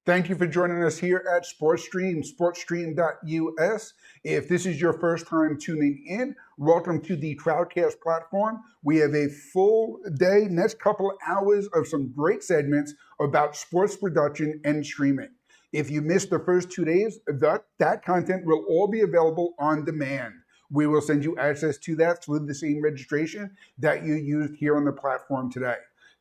Thank you for joining us here at SportStream, sportstream.us. If this is your first time tuning in, welcome to the Crowdcast platform. We have a full day, next couple of hours of some great segments about sports production and streaming. If you missed the first 2 days, that content will all be available on demand. We will send you access to that through the same registration that you used here on the platform today.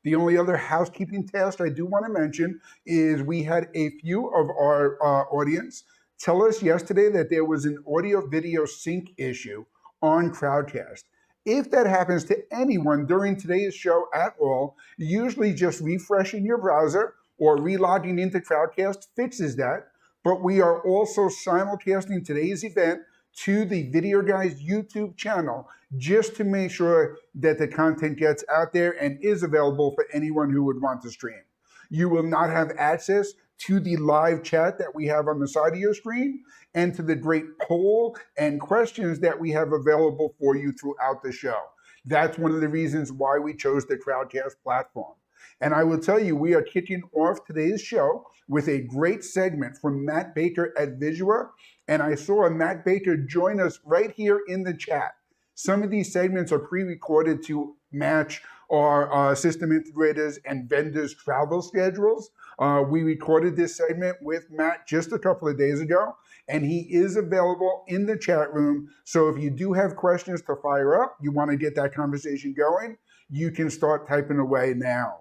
The only other housekeeping task I do want to mention is we had a few of our audience tell us yesterday that there was an audio-video sync issue on Crowdcast. If that happens to anyone during today's show at all, usually just refreshing your browser or relogging into Crowdcast fixes that. But we are also simulcasting today's event to the Videoguys YouTube channel just to make sure that the content gets out there and is available for anyone who would want to stream. You will not have access to the live chat that we have on the side of your screen and to the great poll and questions that we have available for you throughout the show. That's one of the reasons why we chose the Crowdcast platform. And I will tell you, we are kicking off today's show with a great segment from Matt Baker at Visua. And I saw Matt Baker join us right here in the chat. Some of these segments are pre-recorded to match our system integrators and vendors' travel schedules. We recorded this segment with Matt just a couple of days ago, and he is available in the chat room. So if you do have questions to fire up, you want to get that conversation going, you can start typing away now.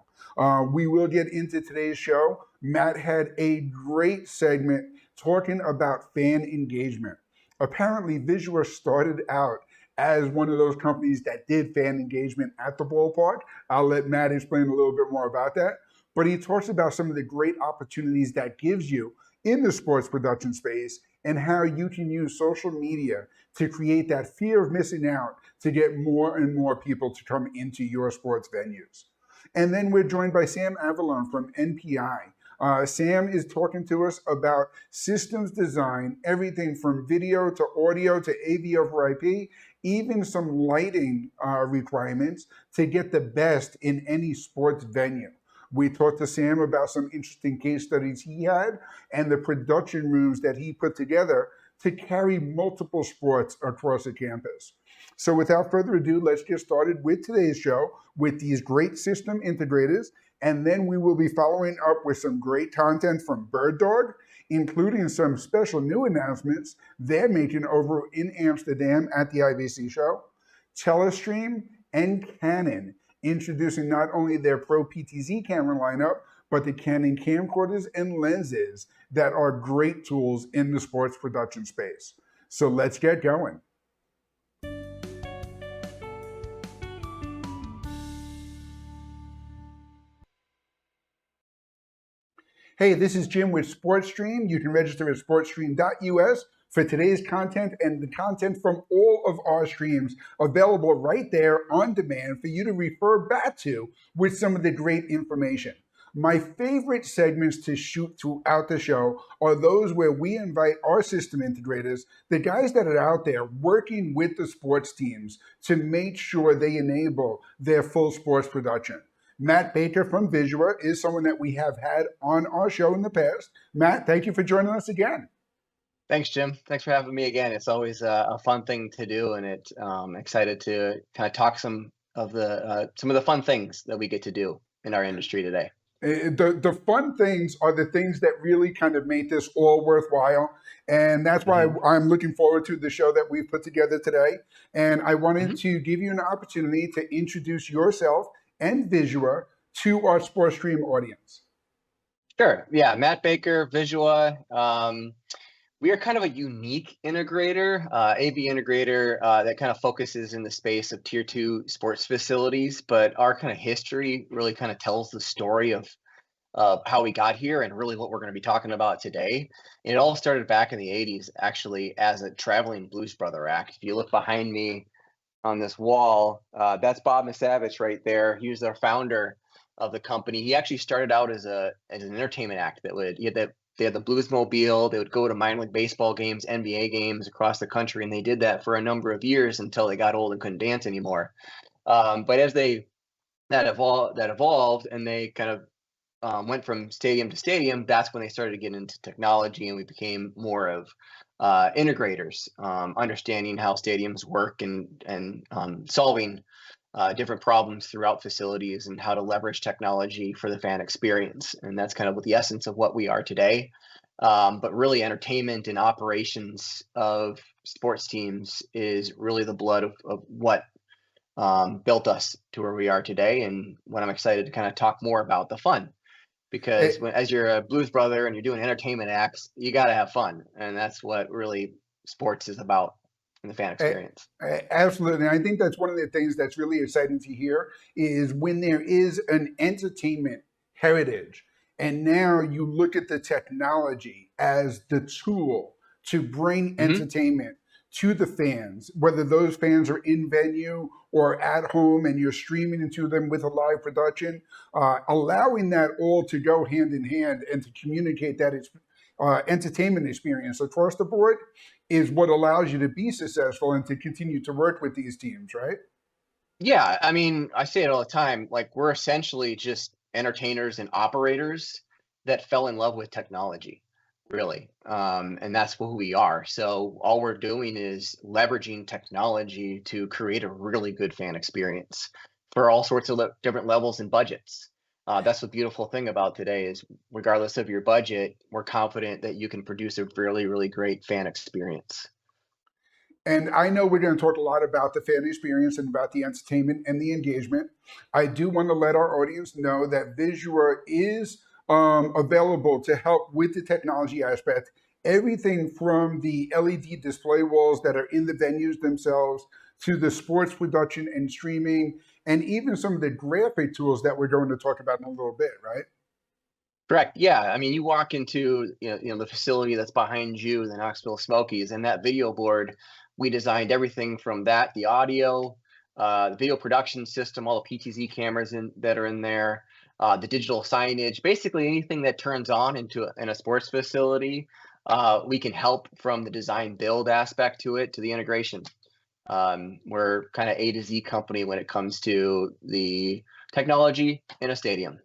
We will get into today's show. Matt had a great segment talking about fan engagement. Apparently, Visua started out as one of those companies that did fan engagement at the ballpark. I'll let Matt explain a little bit more about that. But he talks about some of the great opportunities that gives you in the sports production space and how you can use social media to create that fear of missing out to get more and more people to come into your sports venues. And then we're joined by Sam Avalon from NPi. Sam is talking to us about systems design, everything from video to audio to AV over IP, even some lighting requirements to get the best in any sports venue. We talked to Sam about some interesting case studies he had and the production rooms that he put together to carry multiple sports across a campus. So without further ado, let's get started with today's show with these great system integrators. And then we will be following up with some great content from BirdDog, including some special new announcements they're making over in Amsterdam at the IBC show, TeleStream, and Canon, introducing not only their Pro PTZ camera lineup, but the Canon camcorders and lenses that are great tools in the sports production space. So let's get going. Hey, this is Jim with SportStream. You can register at sportstream.us for today's content and the content from all of our streams available right there on demand for you to refer back to with some of the great information. My favorite segments to shoot throughout the show are those where we invite our system integrators, the guys that are out there working with the sports teams to make sure they enable their full sports production. Matt Baker from Visua is someone that we have had on our show in the past. Matt, thank you for joining us again. Thanks, Jim. Thanks for having me again. It's always a fun thing to do, and I'm excited to kind of talk some of the fun things that we get to do in our industry today. The fun things are the things that really kind of make this all worthwhile. And that's why I'm looking forward to the show that we've put together today. And I wanted to give you an opportunity to introduce yourself and Visua to our SportStream audience. Sure. Yeah, Matt Baker, Visua. We are kind of a unique integrator, AV integrator that kind of focuses in the space of tier 2 sports facilities, but our kind of history really kind of tells the story of how we got here and really what we're going to be talking about today. And it all started back in the 80s, actually, as a traveling Blues Brother act. If you look behind me on this wall, that's Bob Misavich right there. He was our founder of the company. He actually started out as an entertainment act that they had the Bluesmobile. They would go to minor league baseball games, NBA games across the country, and they did that for a number of years until they got old and couldn't dance anymore. But as that evolved, and they kind of went from stadium to stadium, that's when they started to get into technology, and we became more of integrators, understanding how stadiums work and solving different problems throughout facilities and how to leverage technology for the fan experience. And that's kind of what the essence of what we are today. But really, entertainment and operations of sports teams is really the blood of what built us to where we are today. And what I'm excited to kind of talk more about the fun, because as you're a blues brother and you're doing entertainment acts, you got to have fun, and that's what really sports is about in the fan experience. Absolutely. And I think that's one of the things that's really exciting to hear is when there is an entertainment heritage, and now you look at the technology as the tool to bring entertainment to the fans, whether those fans are in venue or at home and you're streaming into them with a live production, allowing that all to go hand in hand and to communicate that it's entertainment experience across the board is what allows you to be successful and to continue to work with these teams, right? Yeah, I mean, I say it all the time, like we're essentially just entertainers and operators that fell in love with technology, really. And that's who we are. So all we're doing is leveraging technology to create a really good fan experience for all sorts of different levels and budgets. That's the beautiful thing about today is regardless of your budget, we're confident that you can produce a really, really great fan experience. And I know we're going to talk a lot about the fan experience and about the entertainment and the engagement. I do want to let our audience know that Visua is available to help with the technology aspect. Everything from the LED display walls that are in the venues themselves to the sports production and streaming, and even some of the graphic tools that we're going to talk about in a little bit, right? Correct. Yeah. I mean, you walk into the facility that's behind you, the Knoxville Smokies, and that video board, we designed everything from that, the audio, the video production system, all the PTZ cameras that are in there, the digital signage, basically anything that turns on in a sports facility, we can help from the design build aspect to it to the integration. We're kind of A to Z company when it comes to the technology in a stadium.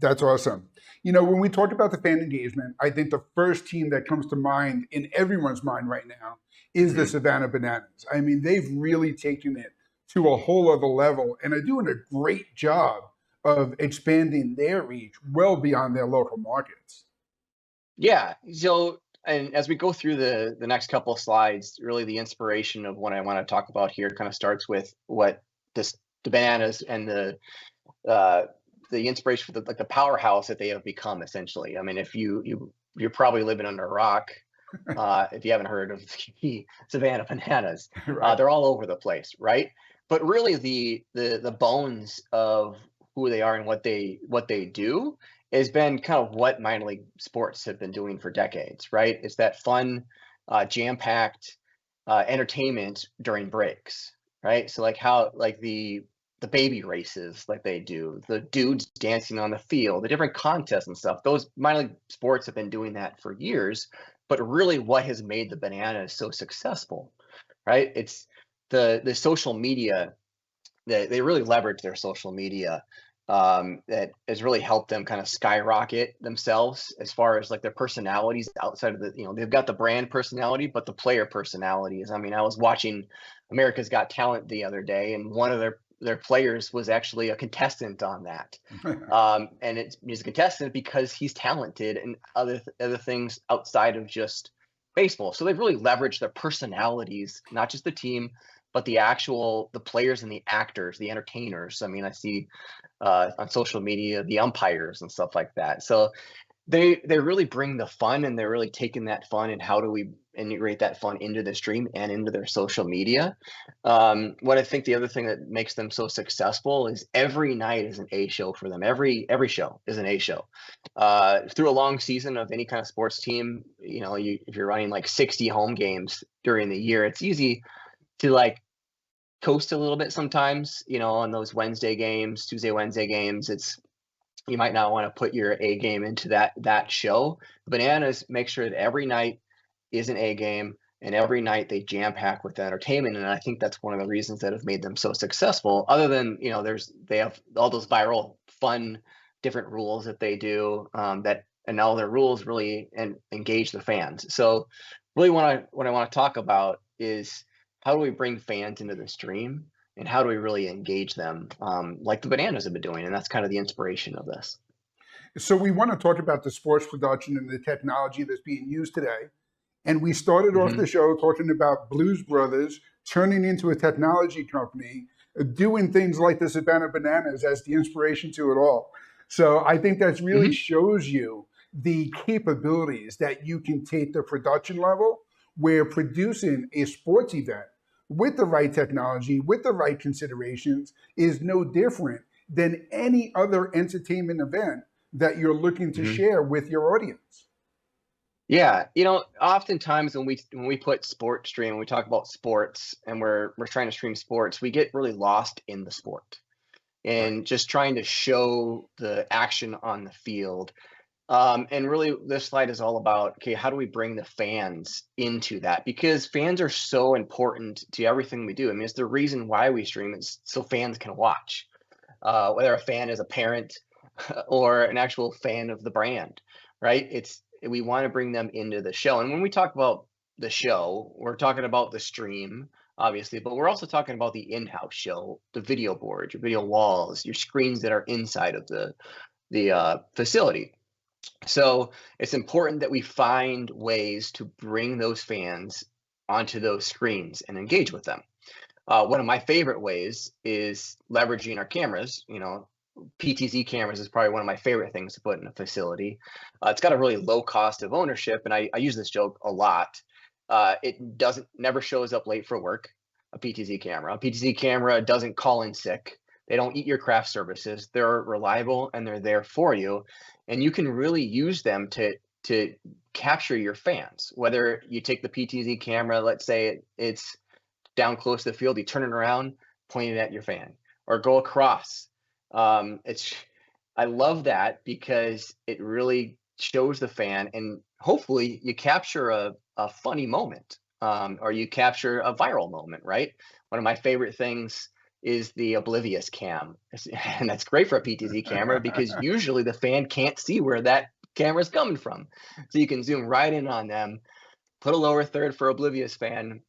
That's awesome. You know, when we talk about the fan engagement, I think the first team that comes to mind in everyone's mind right now is the Savannah Bananas. I mean, they've really taken it to a whole other level and are doing a great job of expanding their reach well beyond their local markets. Yeah. So, and as we go through the next couple of slides, really the inspiration of what I want to talk about here kind of starts with what the Bananas and the inspiration for the powerhouse that they have become essentially. I mean, if you're probably living under a rock if you haven't heard of the Savannah Bananas. Right. They're all over the place, right? But really, the bones of who they are and what they do has been kind of what minor league sports have been doing for decades, right? It's that fun, jam-packed entertainment during breaks, right? So like the baby races like they do, the dudes dancing on the field, the different contests and stuff. Those minor league sports have been doing that for years. But really, what has made the Bananas so successful, right? It's the social media that they really leverage their social media that has really helped them kind of skyrocket themselves as far as like their personalities outside of they've got the brand personality, but the player personalities. I mean, I was watching America's Got Talent the other day, and one of their players was actually a contestant on that. And he's a contestant because he's talented and other things outside of just baseball. So they've really leveraged their personalities, not just the team, but the players and the actors, the entertainers. I mean, I see on social media, the umpires and stuff like that. So they really bring the fun, and they're really taking that fun and how do we integrate that fun into the stream and into their social media. What I think the other thing that makes them so successful is every night is an A show for them. Every show is an A show. Through a long season of any kind of sports team, if you're running like 60 home games during the year, it's easy to like coast a little bit sometimes, on those Tuesday, Wednesday games. You might not want to put your A game into that show. Bananas make sure that every night is an A game, and every night they jam pack with entertainment. And I think that's one of the reasons that have made them so successful. Other than they have all those viral fun different rules that they do, and all their rules really engage the fans. So really what I want to talk about is how do we bring fans into the stream and how do we really engage them, like the Bananas have been doing, and that's kind of the inspiration of this. So we want to talk about the sports production and the technology that's being used today. And we started off the show talking about Blues Brothers turning into a technology company, doing things like the Savannah Bananas as the inspiration to it all. So I think that really shows you the capabilities that you can take the production level where producing a sports event with the right technology, with the right considerations, is no different than any other entertainment event that you're looking to share with your audience. Yeah, oftentimes when we put SportStream, we talk about sports, and we're trying to stream sports, we get really lost in the sport and just trying to show the action on the field. And really, this slide is all about, okay, how do we bring the fans into that? Because fans are so important to everything we do. I mean, it's the reason why we stream, is so fans can watch, whether a fan is a parent or an actual fan of the brand, right? We want to bring them into the show. And when we talk about the show, we're talking about the stream, obviously, but we're also talking about the in-house show, the video board, your video walls, your screens that are inside of the facility. So it's important that we find ways to bring those fans onto those screens and engage with them. One of my favorite ways is leveraging our cameras. PTZ cameras is probably one of my favorite things to put in a facility. It's got a really low cost of ownership, and I use this joke a lot. It never shows up late for work, a PTZ camera. A PTZ camera doesn't call in sick. They don't eat your craft services. They're reliable and they're there for you. And you can really use them to capture your fans. Whether you take the PTZ camera, let's say it's down close to the field, you turn it around, point it at your fan, or go across. I love that because it really shows the fan, and hopefully you capture a funny moment, or you capture a viral moment, right? One of my favorite things is the oblivious cam, and that's great for a PTZ camera because usually the fan can't see where that camera is coming from. So you can zoom right in on them, put a lower third for oblivious fan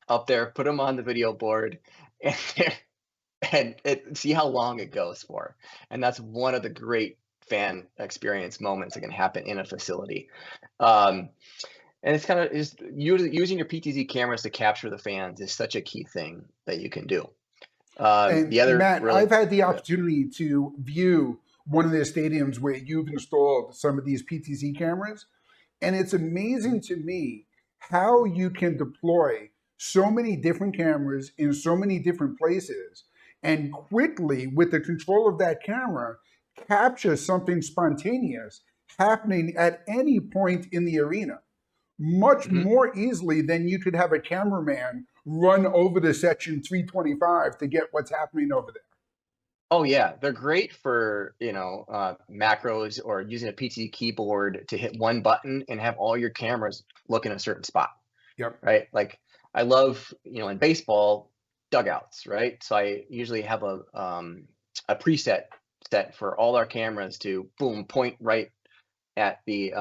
up there, put them on the video board, and see how long it goes for. And that's one of the great fan experience moments that can happen in a facility. And it's kind of using your PTZ cameras to capture the fans is such a key thing that you can do. And Matt, I've had the opportunity to view one of the stadiums where you've installed some of these PTZ cameras. And it's amazing to me how you can deploy so many different cameras in so many different places and quickly, with the control of that camera, capture something spontaneous happening at any point in the arena, much more easily than you could have a cameraman run over to section 325 to get what's happening over there. Oh yeah, they're great for macros or using a PTZ keyboard to hit one button and have all your cameras look in a certain spot. Yep. Right. Like I love in baseball dugouts, right? So I usually have a preset set for all our cameras to point right at the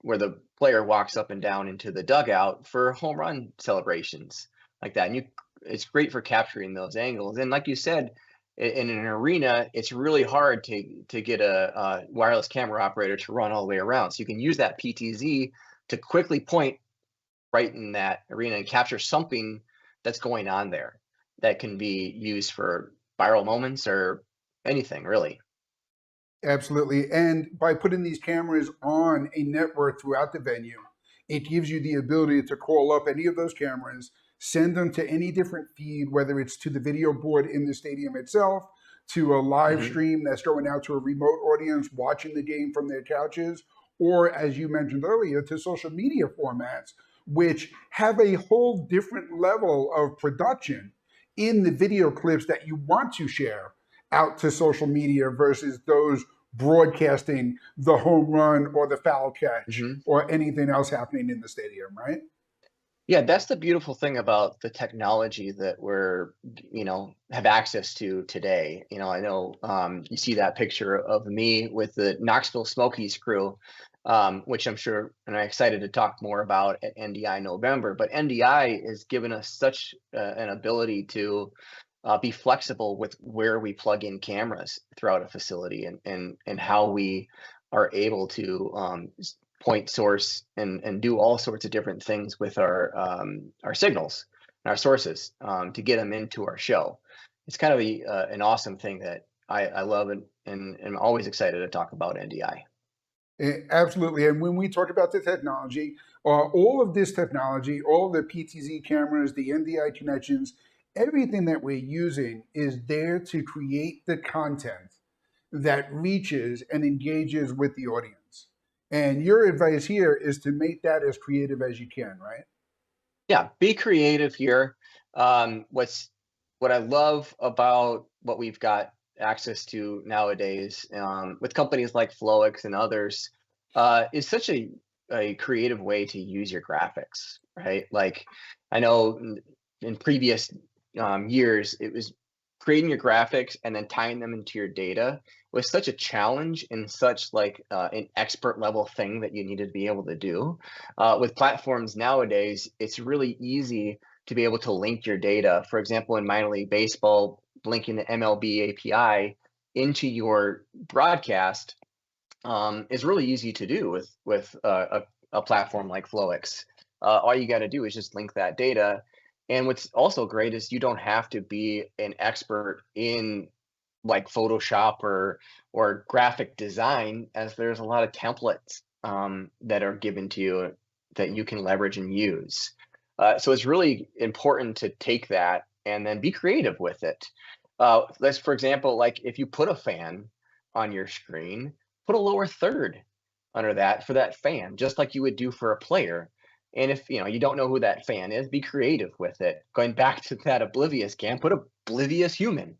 where the player walks up and down into the dugout for home run celebrations like that. And it's great for capturing those angles. And like you said, in an arena, it's really hard to get a wireless camera operator to run all the way around. So you can use that PTZ to quickly point right in that arena and capture something that's going on there that can be used for viral moments or anything really. Absolutely. And by putting these cameras on a network throughout the venue, it gives you the ability to call up any of those cameras, send them to any different feed, whether it's to the video board in the stadium itself, to a live stream that's going out to a remote audience watching the game from their couches, or as you mentioned earlier, to social media formats, which have a whole different level of production in the video clips that you want to share out to social media versus those broadcasting the home run or the foul catch or anything else happening in the stadium, right? Yeah, that's the beautiful thing about the technology that we're, have access to today. I know you see that picture of me with the Knoxville Smokies crew, which I'm sure, and I'm excited to talk more about at NDI November. But NDI has given us such an ability to be flexible with where we plug in cameras throughout a facility, and how we are able to point source and do all sorts of different things with our signals and our sources to get them into our show. It's kind of an awesome thing that I love, and I'm always excited to talk about NDI. Absolutely. And when we talk about the technology, all of this technology, all the PTZ cameras, the NDI connections, everything that we're using is there to create the content that reaches and engages with the audience. And your advice here is to make that as creative as you can, right? Yeah, be creative here. What I love about what we've got access to nowadays, with companies like Flowix and others, is such a creative way to use your graphics, right? Like, I know in previous years, it was creating your graphics and then tying them into your data was such a challenge and such like an expert level thing that you needed to be able to do. With platforms nowadays, it's really easy to be able to link your data. For example, in minor league baseball, linking the MLB API into your broadcast is really easy to do with a platform like Flowix. All you got to do is just link that data. And what's also great is you don't have to be an expert in like Photoshop or graphic design, as there's a lot of templates that are given to you that you can leverage and use. So it's really important to take that and then be creative with it. Let's, for example, like if you put a fan on your screen, put a lower third under that for that fan, just like you would do for a player. And if you don't know who that fan is, be creative with it. Going back to that oblivious cam, put oblivious human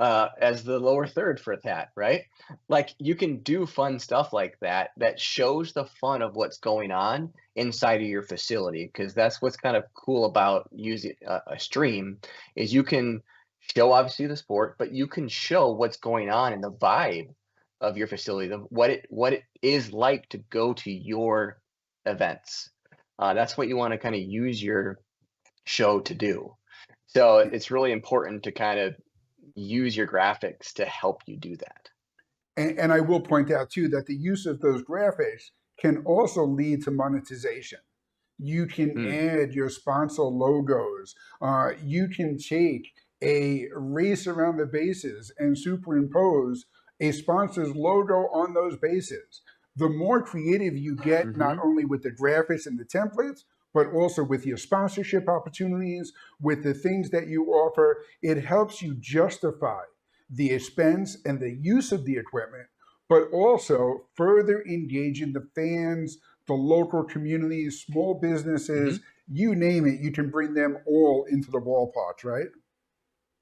as the lower third for that, right? Like you can do fun stuff like that that shows the fun of what's going on inside of your facility, because that's what's kind of cool about using a stream is you can show obviously the sport, but you can show what's going on in the vibe of your facility, what it is like to go to your events. That's what you want to kind of use your show to do. So it's really important to kind of use your graphics to help you do that. And I will point out too that the use of those graphics can also lead to monetization. You can Mm, add your sponsor logos. You can take a race around the bases and superimpose a sponsor's logo on those bases. The more creative you get, not hmm only with the graphics and the templates, but also with your sponsorship opportunities, with the things that you offer, it helps you justify the expense and the use of the equipment, but also further engaging the fans, the local communities, small businesses, hmm you name it, you can bring them all into the ballparks, right?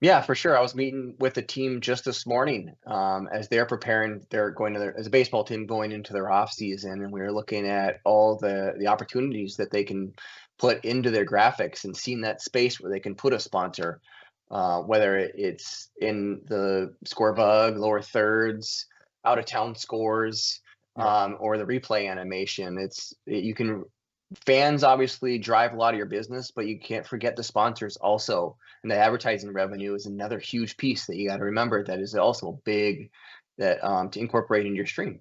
Yeah, for sure. I was meeting with a team just this morning as they're preparing. They're going to as a baseball team going into their off season, and we were looking at all the opportunities that they can put into their graphics and seeing that space where they can put a sponsor, whether it's in the score bug, lower thirds, out of town scores, Yeah, or the replay animation. You can fans obviously drive a lot of your business, but you can't forget the sponsors also. And the advertising revenue is another huge piece that you got to remember that is also big that to incorporate in your stream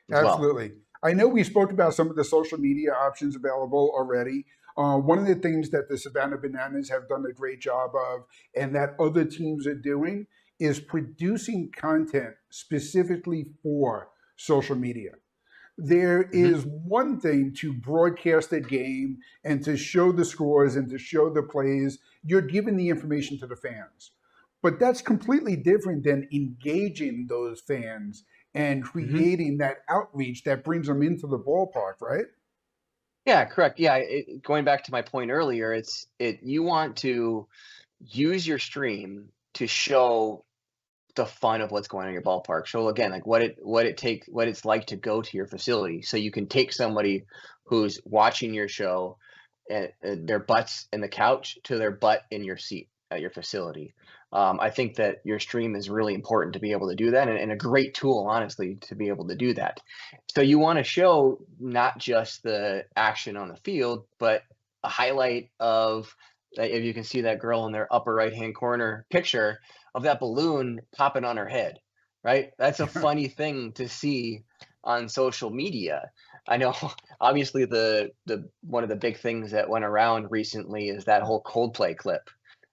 as well. absolutely. I know we spoke about some of the social media options available already. One of the things that the Savannah Bananas have done a great job of, and that other teams are doing, is producing content specifically for social media. There hmm is one thing to broadcast a game and to show the scores and to show the plays. You're giving the information to the fans. But that's completely different than engaging those fans and hmm creating that outreach that brings them into the ballpark, right? Yeah, correct. Yeah, going back to my point earlier, you want to use your stream to show the fun of what's going on in your ballpark. So again, like what it's like to go to your facility. So you can take somebody who's watching your show their butts in the couch to their butt in your seat at your facility. I think that your stream is really important to be able to do that, and a great tool, honestly, to be able to do that. So you want to show not just the action on the field, but a highlight of, if you can see that girl in their upper right-hand corner picture of that balloon popping on her head, right? That's a funny thing to see on social media. I know, obviously, the one of the big things that went around recently is that whole Coldplay clip.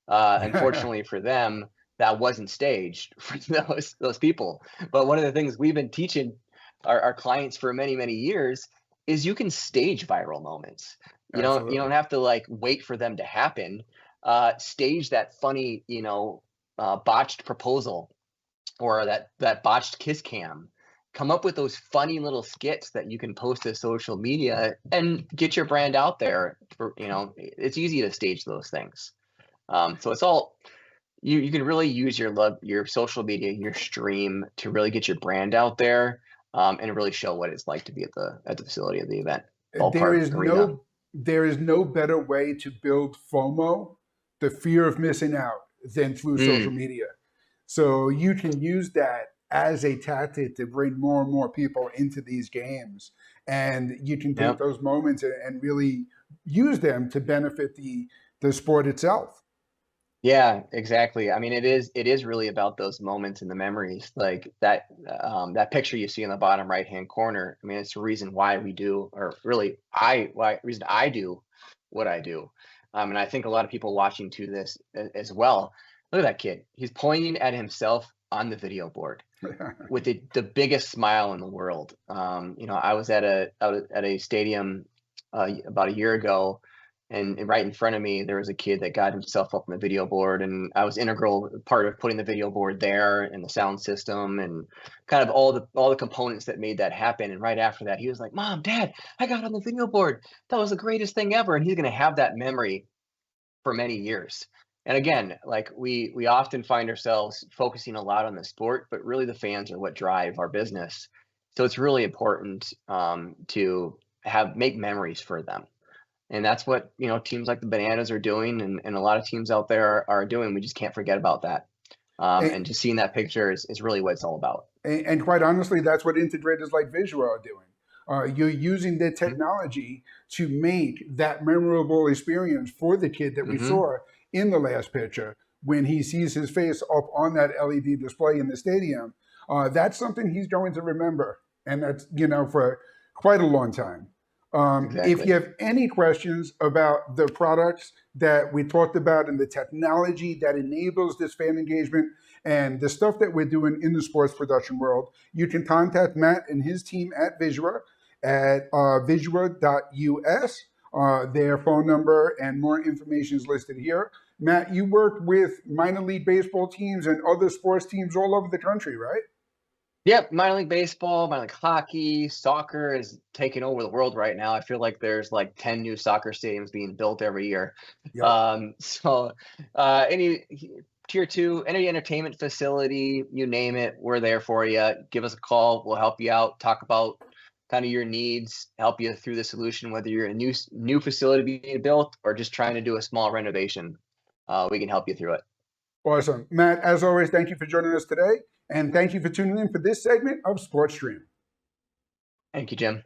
Unfortunately for them, that wasn't staged for those people. But one of the things we've been teaching our clients for many, many years is you can stage viral moments. You don't have to like wait for them to happen. Stage that funny, botched proposal, or that botched kiss cam. Come up with those funny little skits that you can post to social media and get your brand out there. It's easy to stage those things. So it's all, you can really use your social media, your stream, to really get your brand out there, and really show what it's like to be at the facility of the event. There is no better way to build FOMO, the fear of missing out, than through social media. So you can use that as a tactic to bring more and more people into these games, and you can take those moments and really use them to benefit the sport itself. Yeah, exactly. I mean, it is really about those moments and the memories, like that picture you see in the bottom right-hand corner. I mean, it's the reason why we do, or really, reason I do what I do. And I think a lot of people watching to this as well. Look at that kid. He's pointing at himself on the video board with the biggest smile in the world. I was at a stadium about a year ago, and right in front of me there was a kid that got himself up on the video board, and I was integral part of putting the video board there, and the sound system, and kind of all the components that made that happen. And right after that, he was like, "Mom, Dad, I got on the video board. That was the greatest thing ever." And he's going to have that memory for many years. And again, like we often find ourselves focusing a lot on the sport, but really the fans are what drive our business. So it's really important to make memories for them. And that's what, teams like the Bananas are doing, and a lot of teams out there are doing. We just can't forget about that. And just seeing that picture is really what it's all about. And quite honestly, that's what integrators like Visua are doing. You're using the technology to make that memorable experience for the kid that we saw in the last picture when he sees his face up on that LED display in the stadium. That's something he's going to remember. And that's, for quite a long time. Exactly. If you have any questions about the products that we talked about and the technology that enables this fan engagement and the stuff that we're doing in the sports production world, you can contact Matt and his team at Visua at visua.us. Their phone number and more information is listed here. Matt, you work with minor league baseball teams and other sports teams all over the country, right? Yep, minor league baseball, minor league hockey, soccer is taking over the world right now. I feel like there's like 10 new soccer stadiums being built every year. Yep. Any tier 2, any entertainment facility, you name it, we're there for you. Give us a call. We'll help you out, talk about kind of your needs, help you through the solution, whether you're a new facility being built or just trying to do a small renovation. We can help you through it. Awesome. Matt, as always, thank you for joining us today. And thank you for tuning in for this segment of SportStream. Thank you, Jim.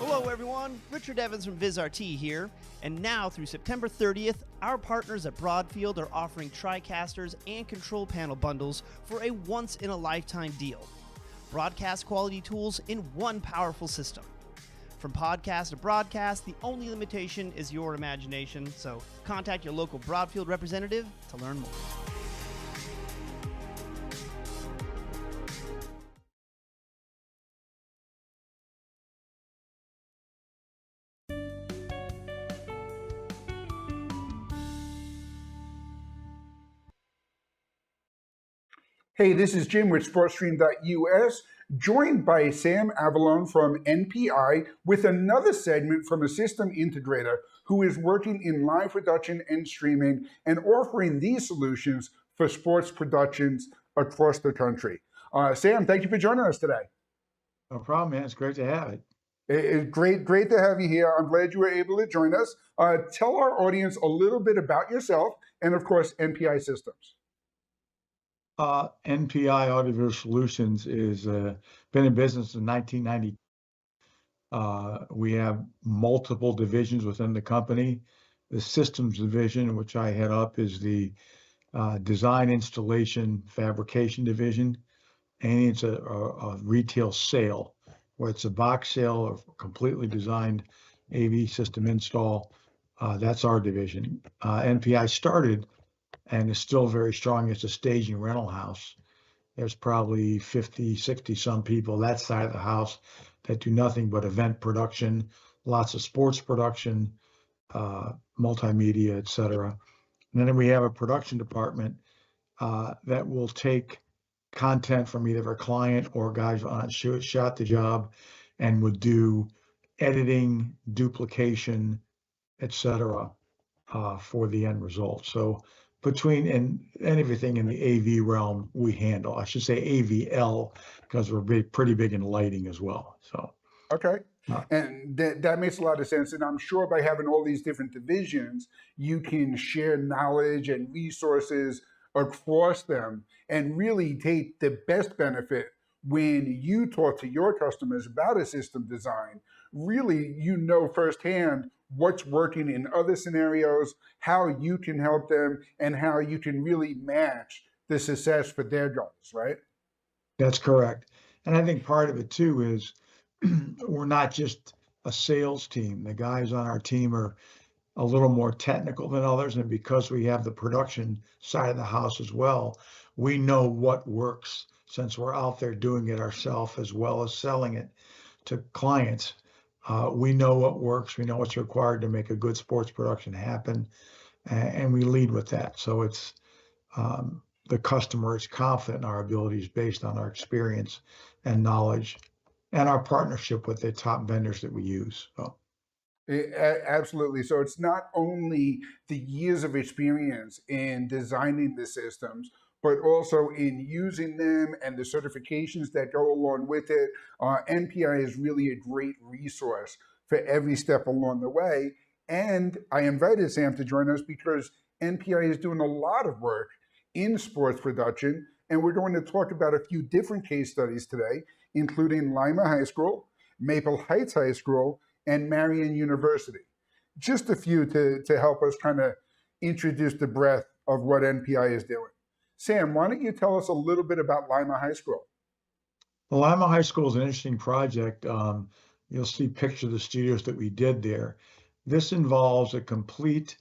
Hello everyone, Richard Evans from VizRT here, and now through September 30th, our partners at Broadfield are offering TriCasters and control panel bundles for a once-in-a-lifetime deal. Broadcast quality tools in one powerful system. From podcast to broadcast, the only limitation is your imagination, so contact your local Broadfield representative to learn more. Hey, this is Jim with SportStream.us, joined by Sam Avalone from NPi with another segment from a system integrator who is working in live production and streaming and offering these solutions for sports productions across the country. Sam, thank you for joining us today. No problem, man. It's great to have it. It's great to have you here. I'm glad you were able to join us. Tell our audience a little bit about yourself and, of course, NPi Systems. NPi Audio Solutions is been in business in 1990. We have multiple divisions within the company. The systems division, which I head up, is the design, installation, fabrication division, and it's a retail sale, where it's a box sale of completely designed AV system install. That's our division. NPi started and is still very strong as a staging rental house. There's probably 50, 60 some people that side of the house that do nothing but event production, lots of sports production, multimedia, etc. And then we have a production department that will take content from either a client or guys on shot the job and would do editing, duplication, etc. For the end result. So between and everything in the AV realm we handle. I should say AVL because we're pretty big in lighting as well. So okay. And that makes a lot of sense. And I'm sure by having all these different divisions, you can share knowledge and resources across them and really take the best benefit when you talk to your customers about a system design. Really, you know firsthand what's working in other scenarios, how you can help them, and how you can really match the success for their goals, right? That's correct. And I think part of it too is we're not just a sales team. The guys on our team are a little more technical than others. And because we have the production side of the house as well, we know what works since we're out there doing it ourselves as well as selling it to clients. We know what works. We know what's required to make a good sports production happen. And we lead with that. So it's the customer is confident in our abilities based on our experience and knowledge and our partnership with the top vendors that we use. So. Absolutely. So it's not only the years of experience in designing the systems, but also in using them and the certifications that go along with it. NPi is really a great resource for every step along the way. And I invited Sam to join us because NPi is doing a lot of work in sports production. And we're going to talk about a few different case studies today, including Lima High School, Maple Heights High School, and Marian University. Just a few to help us kind of introduce the breadth of what NPi is doing. Sam, why don't you tell us a little bit about Lima High School? Well, Lima High School is an interesting project. You'll see pictures of the studios that we did there. This involves a complete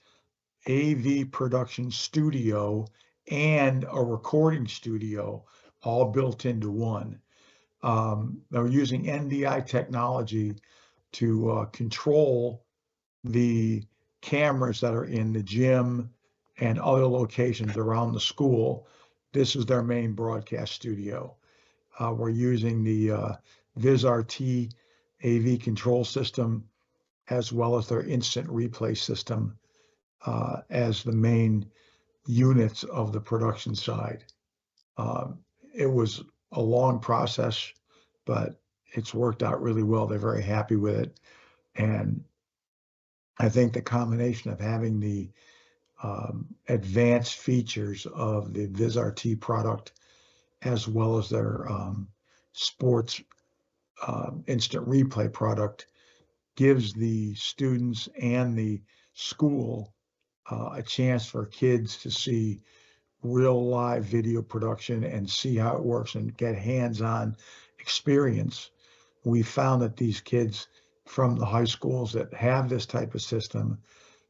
AV production studio and a recording studio all built into one. They're using NDI technology to control the cameras that are in the gym and other locations around the school. This is their main broadcast studio. We're using the VisRT AV control system as well as their instant replay system as the main units of the production side. It was a long process, but it's worked out really well. They're very happy with it. And I think the combination of having the advanced features of the VisRT product as well as their sports instant replay product gives the students and the school a chance for kids to see real live video production and see how it works and get hands-on experience. We found that these kids from the high schools that have this type of system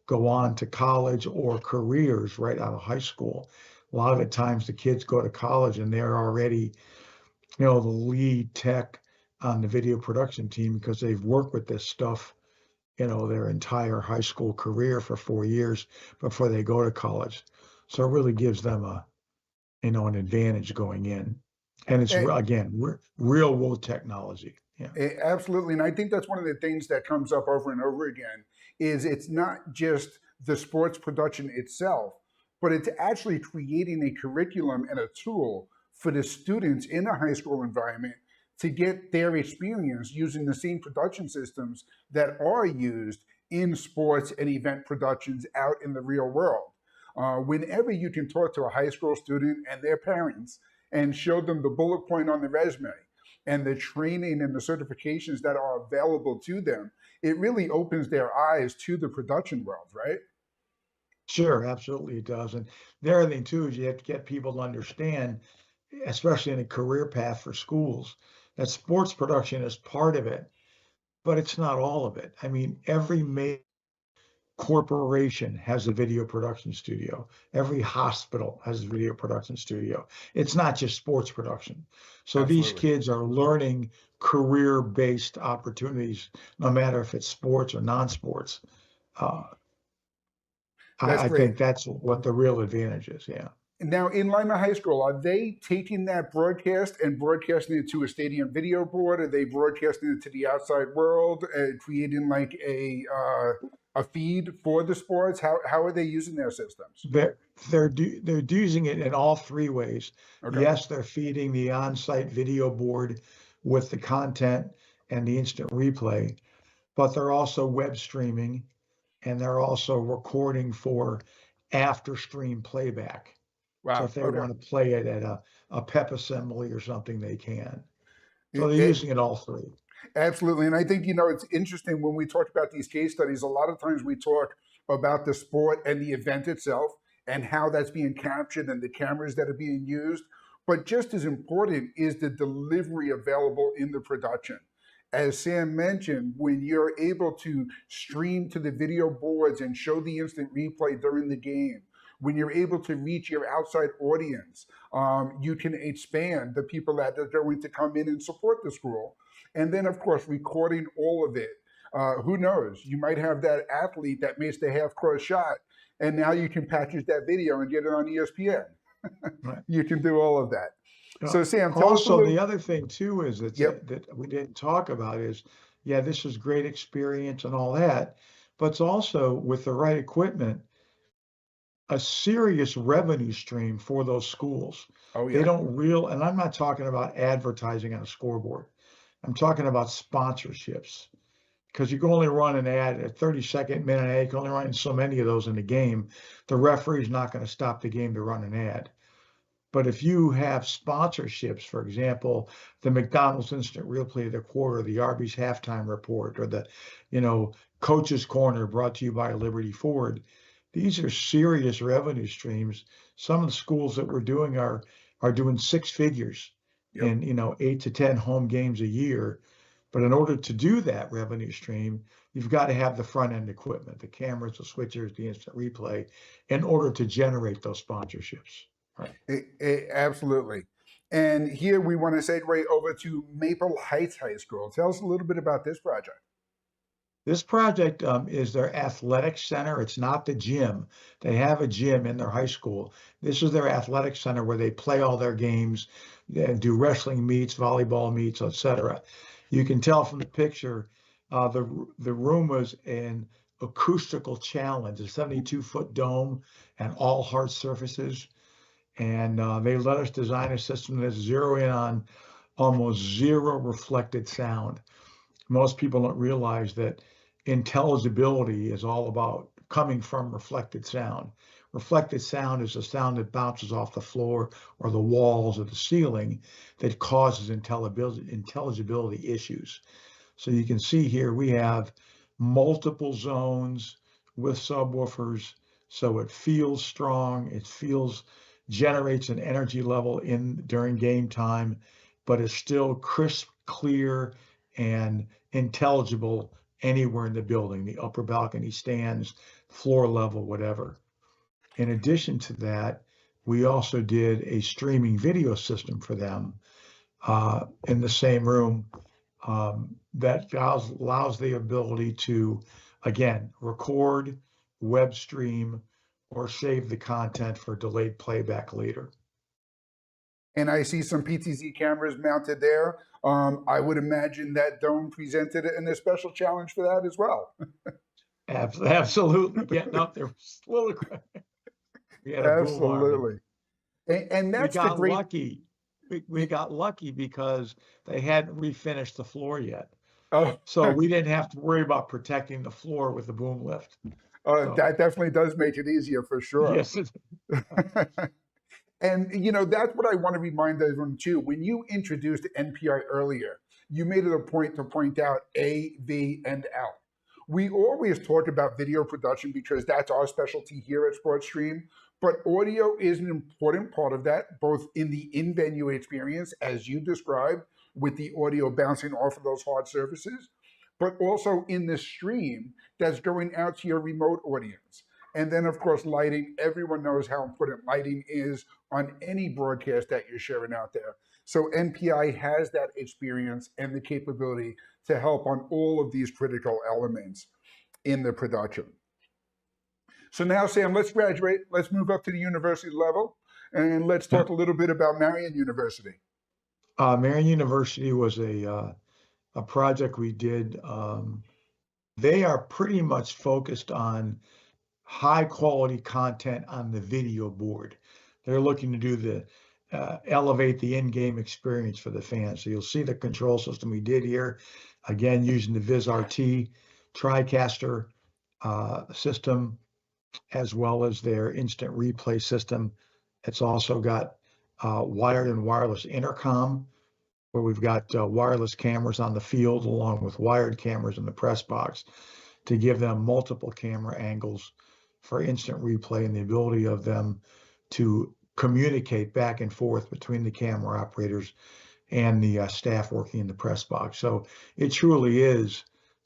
go on to college or careers right out of high school. A lot of the times the kids go to college and they're already, the lead tech on the video production team because they've worked with this stuff, their entire high school career for 4 years before they go to college. So it really gives them an advantage going in. And it's, again, real world technology. Yeah. Absolutely. And I think that's one of the things that comes up over and over again is it's not just the sports production itself, but it's actually creating a curriculum and a tool for the students in a high school environment to get their experience using the same production systems that are used in sports and event productions out in the real world. Whenever you can talk to a high school student and their parents and show them the bullet point on the resume and the training and the certifications that are available to them, it really opens their eyes to the production world, right? Sure, absolutely it does. And the other thing too is you have to get people to understand, especially in a career path for schools, that sports production is part of it, but it's not all of it. I mean, every major corporation has a video production studio. Every hospital has a video production studio. It's not just sports production. So these Absolutely. kids are learning career-based opportunities, no matter if it's sports or non-sports. That's I great. think that's what the real advantage is. Yeah. Now, in Lima High School, are they taking that broadcast and broadcasting it to a stadium video board? Are they broadcasting it to the outside world, creating like a feed for the sports? How are they using their systems? They're using it in all three ways. Okay. Yes, they're feeding the on-site video board with the content and the instant replay, but they're also web streaming, and they're also recording for after stream playback. Wow. So if they Okay. want to play it at a pep assembly or something, they can. So they're using it all three. Absolutely. And I think, it's interesting when we talk about these case studies, a lot of times we talk about the sport and the event itself and how that's being captured and the cameras that are being used. But just as important is the delivery available in the production. As Sam mentioned, when you're able to stream to the video boards and show the instant replay during the game, when you're able to reach your outside audience, you can expand the people that are going to come in and support the school. And then, of course, recording all of it. Who knows? You might have that athlete that makes the half-court shot, and now you can package that video and get it on ESPN. Right. You can do all of that. So, Sam, tell us a Also, little... the other thing too is that we didn't talk about is, yeah, this is great experience and all that, but it's also with the right equipment, a serious revenue stream for those schools. Oh, yeah. They don't and I'm not talking about advertising on a scoreboard. I'm talking about sponsorships, because you can only run an ad, a 30-second minute ad. You can only run so many of those in the game. The referee's not going to stop the game to run an ad. But if you have sponsorships, for example, the McDonald's Instant Replay of the Quarter, the Arby's Halftime Report, or the, Coach's Corner brought to you by Liberty Ford, these are serious revenue streams. Some of the schools that we're doing are doing six figures in 8 to 10 home games a year. But in order to do that revenue stream, you've got to have the front end equipment, the cameras, the switchers, the instant replay, in order to generate those sponsorships. Right. Absolutely. And here we want to segue over to Maple Heights High School. Tell us a little bit about this project. This project is their athletic center. It's not the gym. They have a gym in their high school. This is their athletic center where they play all their games, they do wrestling meets, volleyball meets, etc. You can tell from the picture, the room was an acoustical challenge, a 72-foot dome and all hard surfaces. And they let us design a system that's zero in on almost zero reflected sound. Most people don't realize that intelligibility is all about coming from reflected sound. Reflected sound is a sound that bounces off the floor or the walls or the ceiling that causes intelligibility issues. So you can see here we have multiple zones with subwoofers, so it feels strong, generates an energy level during game time, but is still crisp, clear, and intelligible anywhere in the building, the upper balcony stands, floor level, whatever. In addition to that, we also did a streaming video system for them in the same room that allows the ability to, again, record, web stream, or save the content for delayed playback later. And I see some PTZ cameras mounted there. I would imagine that dome presented a special challenge for that as well. Absolutely. Getting up there. We had a boom arm, and Absolutely. And we that's the got great. lucky. We got lucky because they hadn't refinished the floor yet. Oh, So we didn't have to worry about protecting the floor with the boom lift. So that definitely does make it easier for sure. yes, And that's what I want to remind everyone too. When you introduced NPi earlier, you made it a point to point out A, V, and L. We always talk about video production because that's our specialty here at SportStream, but audio is an important part of that, both in the in-venue experience, as you described, with the audio bouncing off of those hard surfaces, but also in the stream that's going out to your remote audience. And then, of course, lighting. Everyone knows how important lighting is on any broadcast that you're sharing out there. So NPi has that experience and the capability to help on all of these critical elements in the production. So now, Sam, let's graduate. Let's move up to the university level, and let's talk a little bit about Marian University. Marian University was a project we did. They are pretty much focused on high quality content on the video board. They're looking to do the elevate the in-game experience for the fans. So you'll see the control system we did here, again using the VizRT TriCaster system, as well as their instant replay system. It's also got wired and wireless intercom, where we've got wireless cameras on the field along with wired cameras in the press box to give them multiple camera angles for instant replay and the ability of them to communicate back and forth between the camera operators and the staff working in the press box. So it truly is,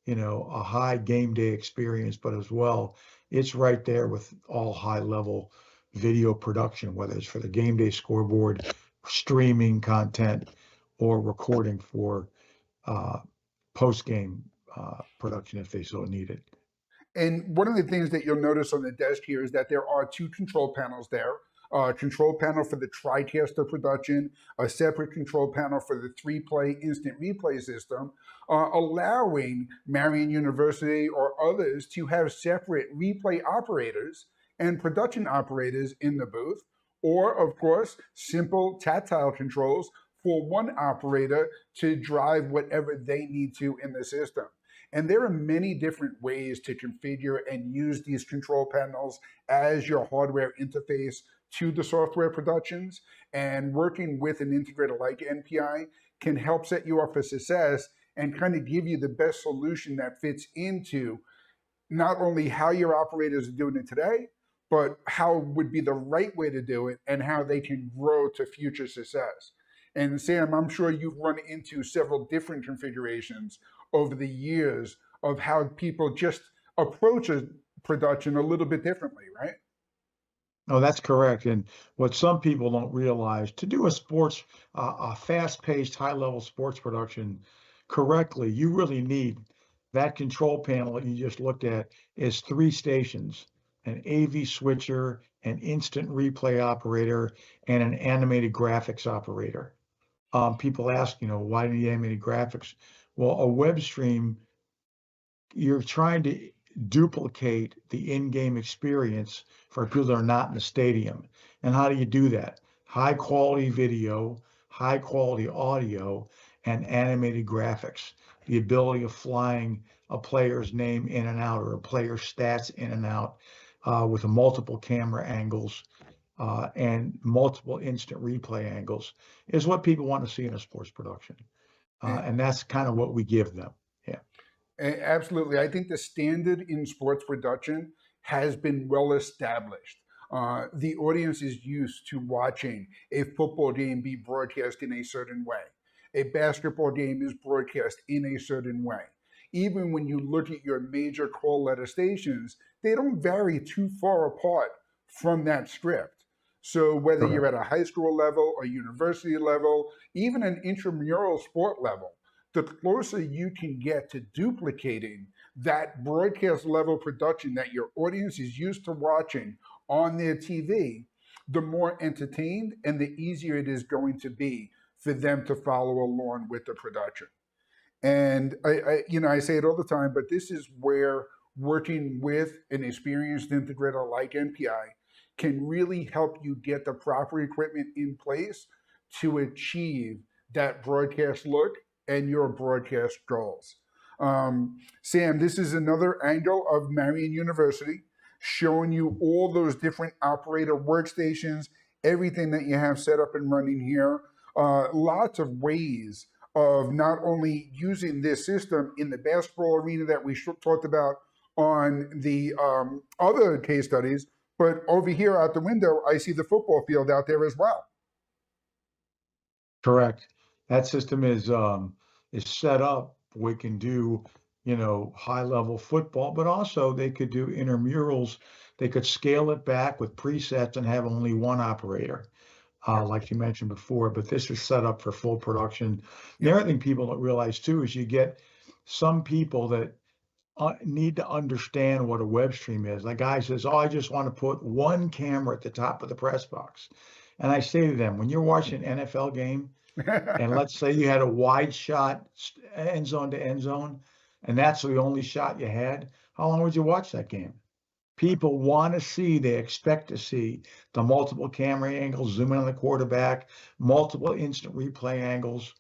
a high game day experience, but as well, it's right there with all high level video production, whether it's for the game day scoreboard, streaming content, or recording for post-game production if they so need it. And one of the things that you'll notice on the desk here is that there are two control panels there. A control panel for the TriCaster production, a separate control panel for the 3-play instant replay system, allowing Marian University or others to have separate replay operators and production operators in the booth, or of course, simple tactile controls for one operator to drive whatever they need to in the system. And there are many different ways to configure and use these control panels as your hardware interface to the software productions. And working with an integrator like NPi can help set you up for success and kind of give you the best solution that fits into not only how your operators are doing it today, but how would be the right way to do it and how they can grow to future success. And Sam, I'm sure you've run into several different configurations over the years of how people just approach a production a little bit differently, right? No, that's correct. And what some people don't realize, to do a fast-paced, high-level sports production correctly, you really need that control panel that you just looked at is 3 stations, an AV switcher, an instant replay operator, and an animated graphics operator. People ask, why do you need animated graphics? Well, a web stream, you're trying to duplicate the in-game experience for people that are not in the stadium. And how do you do that? High quality video, high quality audio, and animated graphics. The ability of flying a player's name in and out or a player's stats in and out with multiple camera angles and multiple instant replay angles is what people want to see in a sports production. And that's kind of what we give them. Yeah. Absolutely. I think the standard in sports production has been well established. The audience is used to watching a football game be broadcast in a certain way. A basketball game is broadcast in a certain way. Even when you look at your major call letter stations, they don't vary too far apart from that script. So whether you're at a high school level, a university level, even an intramural sport level, the closer you can get to duplicating that broadcast level production that your audience is used to watching on their TV, the more entertained and the easier it is going to be for them to follow along with the production. And I say it all the time, but this is where working with an experienced integrator like NPi can really help you get the proper equipment in place to achieve that broadcast look and your broadcast goals. Sam, this is another angle of Marion University, showing you all those different operator workstations, everything that you have set up and running here. Lots of ways of not only using this system in the basketball arena that we talked about on the other case studies, but over here out the window, I see the football field out there as well. Correct. That system is set up. We can do, high level football, but also they could do intramurals. They could scale it back with presets and have only one operator, like you mentioned before. But this is set up for full production. The other thing people don't realize too is you get some people that need to understand what a web stream is. Like guy says, "Oh, I just want to put one camera at the top of the press box," and I say to them, when you're watching an NFL game, and let's say you had a wide shot, end zone to end zone, and that's the only shot you had, how long would you watch that game? People want to see, they expect to see the multiple camera angles, zoom in on the quarterback, multiple instant replay angles.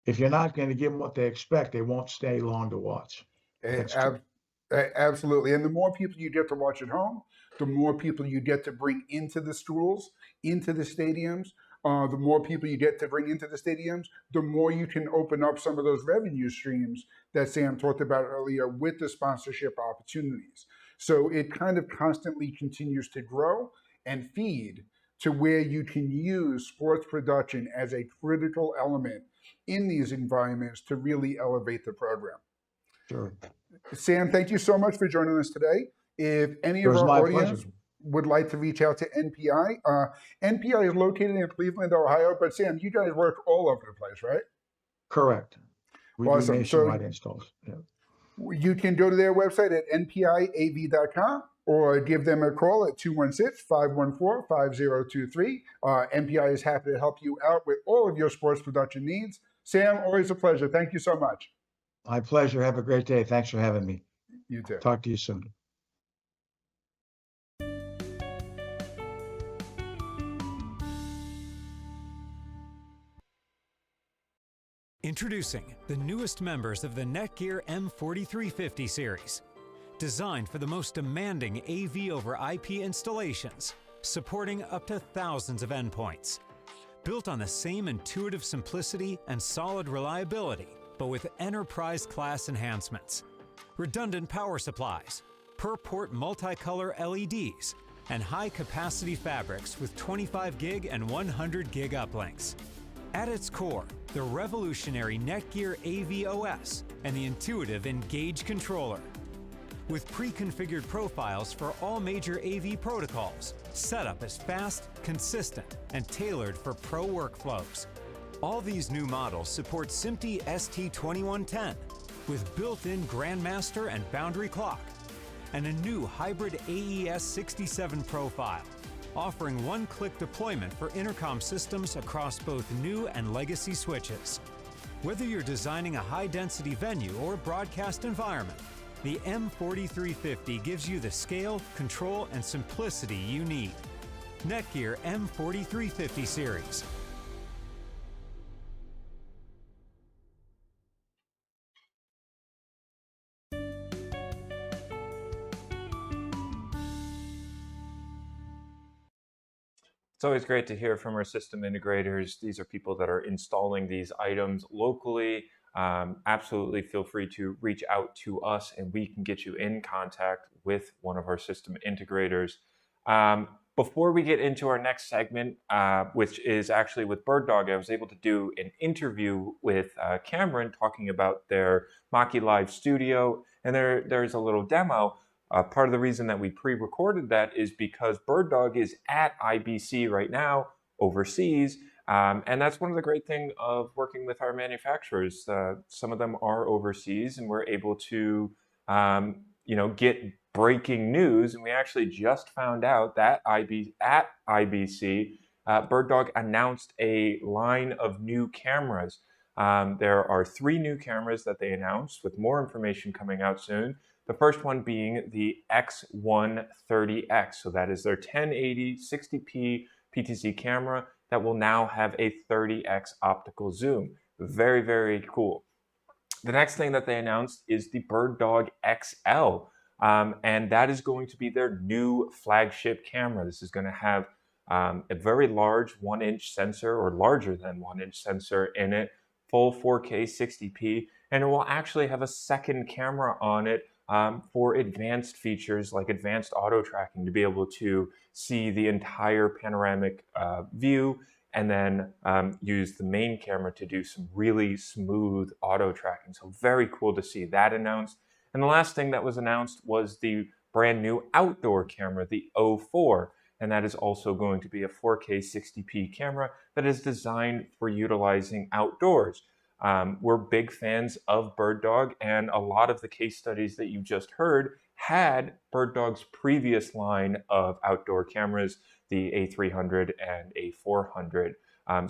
If you're not going to give them what they expect, they won't stay long to watch. Absolutely. And the more people you get to watch at home, the more people you get to bring into the schools, into the stadiums. The more people you get to bring into the stadiums, the more you can open up some of those revenue streams that Sam talked about earlier with the sponsorship opportunities. So it kind of constantly continues to grow and feed to where you can use sports production as a critical element in these environments to really elevate the program. Sure. Sam, thank you so much for joining us today. If any of our audience would like to reach out to NPi, NPi is located in Cleveland, Ohio, but Sam, you guys work all over the place, right? Correct. We do nationwide installs. Yeah. You can go to their website at NPiAV.com or give them a call at 216-514-5023. NPi is happy to help you out with all of your sports production needs. Sam, always a pleasure. Thank you so much. My pleasure. Have a great day. Thanks for having me. You too. Talk to you soon. Introducing the newest members of the Netgear M4350 series. Designed for the most demanding AV over IP installations, supporting up to thousands of endpoints. Built on the same intuitive simplicity and solid reliability, but with enterprise-class enhancements. Redundant power supplies, per-port multicolor LEDs, and high-capacity fabrics with 25 gig and 100 gig uplinks. At its core, the revolutionary Netgear AV OS and the intuitive Engage controller. With pre-configured profiles for all major AV protocols, setup is fast, consistent, and tailored for pro workflows. All these new models support SMPTE ST2110 with built-in Grandmaster and Boundary clock, and a new hybrid AES67 profile, offering one-click deployment for intercom systems across both new and legacy switches. Whether you're designing a high-density venue or broadcast environment, the M4350 gives you the scale, control, and simplicity you need. Netgear M4350 series. It's always great to hear from our system integrators. These are people that are installing these items locally. Absolutely feel free to reach out to us and we can get you in contact with one of our system integrators. Before we get into our next segment, which is actually with BirdDog, I was able to do an interview with Cameron talking about their Mach-E Live studio, and there's a little demo. Part of the reason that we pre-recorded that is because BirdDog is at IBC right now, overseas, and that's one of the great things of working with our manufacturers. Some of them are overseas, and we're able to, get breaking news. And we actually just found out that at IBC, BirdDog announced a line of new cameras. There are 3 new cameras that they announced, with more information coming out soon. The first one being the X130X. So that is their 1080 60p PTZ camera that will now have a 30x optical zoom. Very, very cool. The next thing that they announced is the BirdDog XL. And that is going to be their new flagship camera. This is going to have a very large 1-inch sensor, or larger than 1-inch sensor in it, full 4K 60p, and it will actually have a second camera on it for advanced features like advanced auto tracking, to be able to see the entire panoramic view, and then use the main camera to do some really smooth auto tracking. So very cool to see that announced. And the last thing that was announced was the brand new outdoor camera, the O4. And that is also going to be a 4K 60p camera that is designed for utilizing outdoors. We're big fans of BirdDog, and a lot of the case studies that you just heard had BirdDog's previous line of outdoor cameras, the A300 and A400.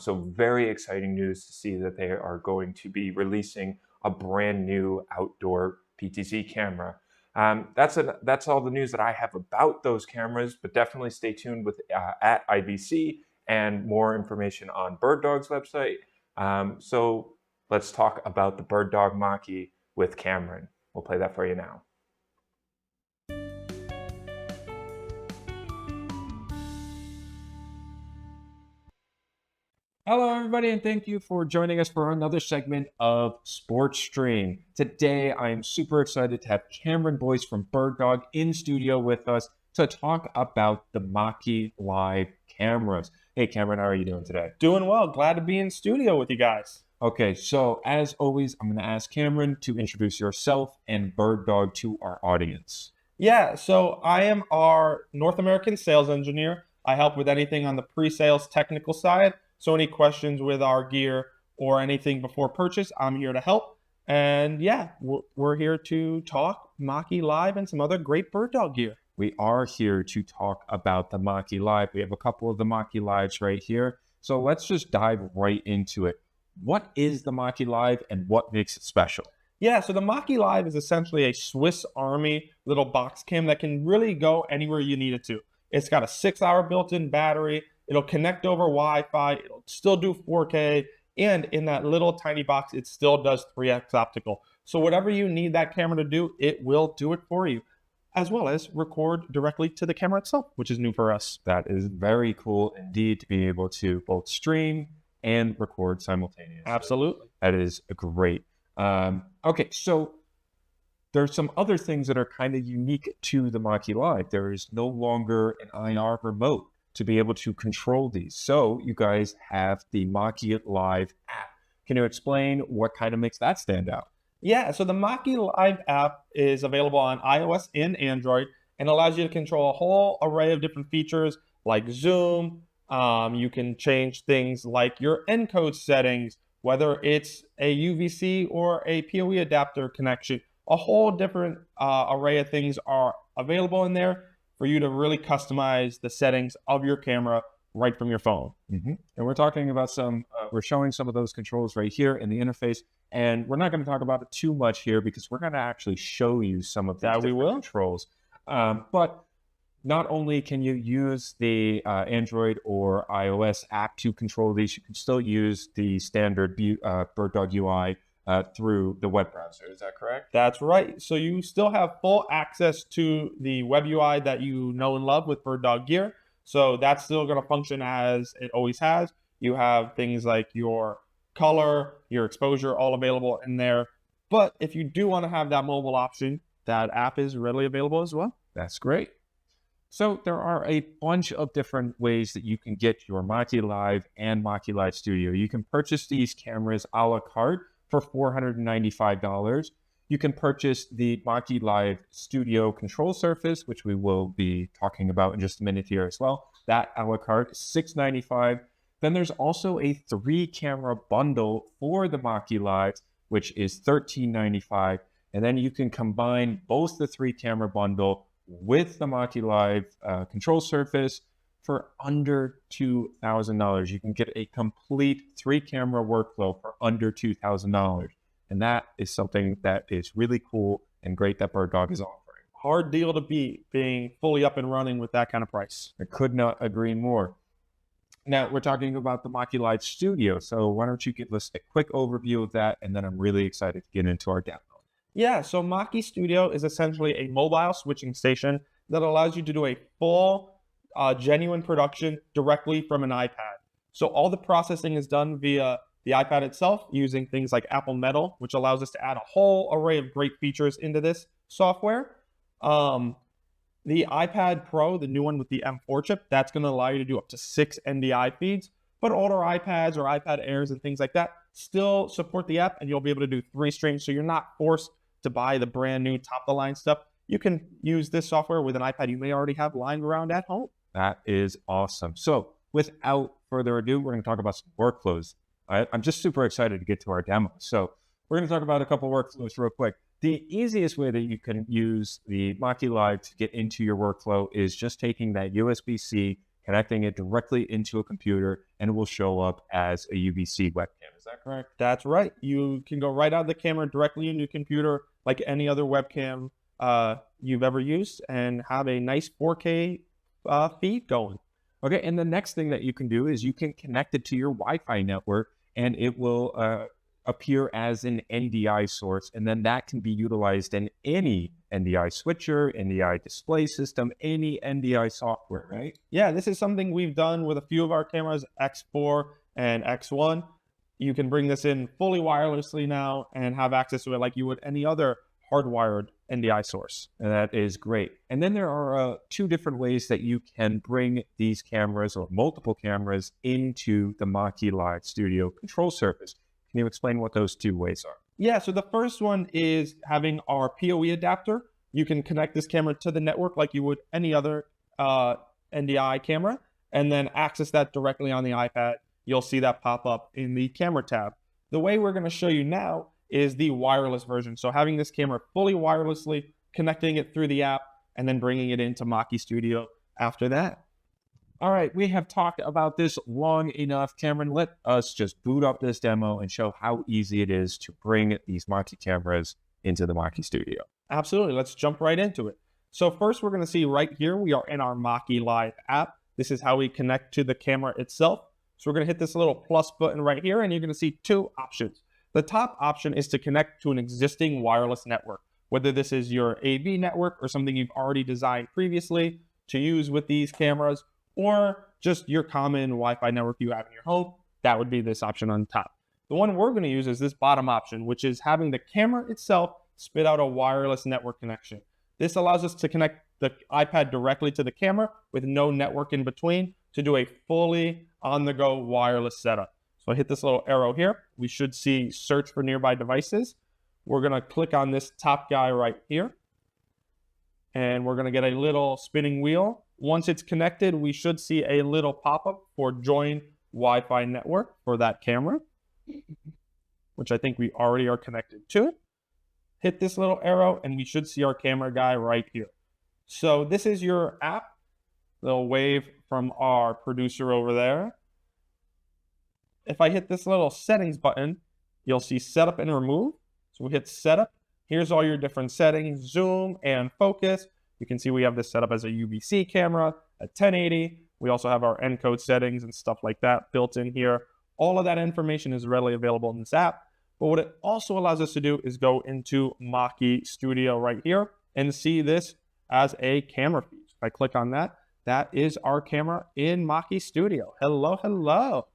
So very exciting news to see that they are going to be releasing a brand new outdoor PTZ camera. That's all the news that I have about those cameras, but definitely stay tuned with at IBC and more information on BirdDog's website. So let's talk about the BirdDog Mach-E with Cameron. We'll play that for you now. Hello, everybody, and thank you for joining us for another segment of SportStream. Today, I am super excited to have Cameron Boyce from BirdDog in studio with us to talk about the Mach-E Live cameras. Hey, Cameron, how are you doing today? Doing well. Glad to be in studio with you guys. Okay, so as always, I'm going to ask Cameron to introduce yourself and BirdDog to our audience. Yeah, so I am our North American sales engineer. I help with anything on the pre-sales technical side. So any questions with our gear or anything before purchase, I'm here to help. And yeah, we're here to talk Mach-E Live and some other great BirdDog gear. We are here to talk about the Mach-E Live. We have a couple of the Mach-E Lives right here. So let's just dive right into it. What is the Mach-E Live and what makes it special? Yeah, so the Mach-E Live is essentially a Swiss Army little box cam that can really go anywhere you need it to. It's got a 6-hour built-in battery. It'll connect over Wi-Fi. It'll still do 4K. And in that little tiny box, it still does 3x optical. So whatever you need that camera to do, it will do it for you, as well as record directly to the camera itself, which is new for us. That is very cool indeed, to be able to both stream and record simultaneously. Absolutely. That is great. Okay, so there's some other things that are kind of unique to the Mach-E Live. There is no longer an IR remote to be able to control these. So you guys have the Mach-E Live app. Can you explain what kind of makes that stand out? Yeah, so the Mach-E Live app is available on iOS and Android and allows you to control a whole array of different features like zoom. You can change things like your encode settings, whether it's a UVC or a PoE adapter connection. A whole different array of things are available in there for you to really customize the settings of your camera right from your phone. And we're talking about we're showing some of those controls right here in the interface, and we're not going to talk about it too much here because we're going to actually show you some of these controls. But not only can you use the Android or iOS app to control these, you can still use the standard BirdDog UI through the web browser. Is that correct? That's right. So you still have full access to the web UI that you know and love with BirdDog gear. So that's still going to function as it always has. You have things like your color, your exposure, all available in there. But if you do want to have that mobile option, that app is readily available as well. That's great. So there are a bunch of different ways that you can get your Mach-E Live and Mach-E Live Studio. You can purchase these cameras a la carte for $495. You can purchase the Mach-E Live Studio control surface, which we will be talking about in just a minute here as well. That a la carte is $695. Then there's also a 3-camera bundle for the Mach-E Live, which is $1395. And then you can combine both the 3-camera bundle with the Mach-E Live control surface for under $2,000. You can get a complete 3-camera workflow for under $2,000. And that is something that is really cool and great that BirdDog is offering. Hard deal to beat, being fully up and running with that kind of price. I could not agree more. Now, we're talking about the Maki Live Studio, so why don't you give us a quick overview of that, and then I'm really excited to get into our demo. Yeah, so Maki Studio is essentially a mobile switching station that allows you to do a full, genuine production directly from an iPad. So all the processing is done via the iPad itself using things like Apple Metal, which allows us to add a whole array of great features into this software. The iPad Pro, the new one with the M4 chip, that's going to allow you to do up to 6 NDI feeds, but older iPads or iPad Airs and things like that still support the app, and you'll be able to do 3 streams, so you're not forced to buy the brand new top-of-the-line stuff. You can use this software with an iPad you may already have lying around at home. That is awesome. So without further ado, we're going to talk about some workflows. I'm just super excited to get to our demo. So we're going to talk about a couple workflows real quick. The easiest way that you can use the Maki Live to get into your workflow is just taking that USB-C, connecting it directly into a computer, and it will show up as a UVC webcam. Is that correct? That's right. You can go right out of the camera directly into your computer like any other webcam you've ever used and have a nice 4K feed going. Okay, and the next thing that you can do is you can connect it to your Wi-Fi network, and it will appear as an NDI source, and then that can be utilized in any NDI switcher, NDI display system, any NDI software, right? Yeah, this is something we've done with a few of our cameras, X4 and X1. You can bring this in fully wirelessly now and have access to it like you would any other hardwired NDI source. And that is great. And then there are 2 different ways that you can bring these cameras or multiple cameras into the Maki Live Studio control surface. Can you explain what those 2 ways are? Yeah, so the first one is having our PoE adapter. You can connect this camera to the network like you would any other NDI camera, and then access that directly on the iPad. You'll see that pop up in the camera tab. The way we're going to show you now is the wireless version. So having this camera fully wirelessly, connecting it through the app, and then bringing it into Maki Studio after that. All right, we have talked about this long enough. Cameron, let us just boot up this demo and show how easy it is to bring these Maki cameras into the Maki Studio. Absolutely, let's jump right into it. So first we're gonna see right here, we are in our Maki Live app. This is how we connect to the camera itself. So we're gonna hit this little plus button right here, and you're gonna see 2 options. The top option is to connect to an existing wireless network, whether this is your AV network or something you've already designed previously to use with these cameras, or just your common Wi-Fi network you have in your home. That would be this option on top. The one we're going to use is this bottom option, which is having the camera itself spit out a wireless network connection. This allows us to connect the iPad directly to the camera with no network in between to do a fully on-the-go wireless setup. So I hit this little arrow here. We should see search for nearby devices. We're going to click on this top guy right here, and we're going to get a little spinning wheel. Once it's connected, we should see a little pop-up for join Wi-Fi network for that camera, which I think we already are connected to. Hit this little arrow, and we should see our camera guy right here. So this is your app. Little wave from our producer over there. If I hit this little settings button, you'll see setup and remove. So we hit setup. Here's all your different settings, zoom and focus. You can see we have this set up as a UVC camera at 1080. We also have our encode settings and stuff like that built in here. All of that information is readily available in this app. But what it also allows us to do is go into Maki Studio right here and see this as a camera feed. If I click on that, that is our camera in Maki Studio. Hello, hello.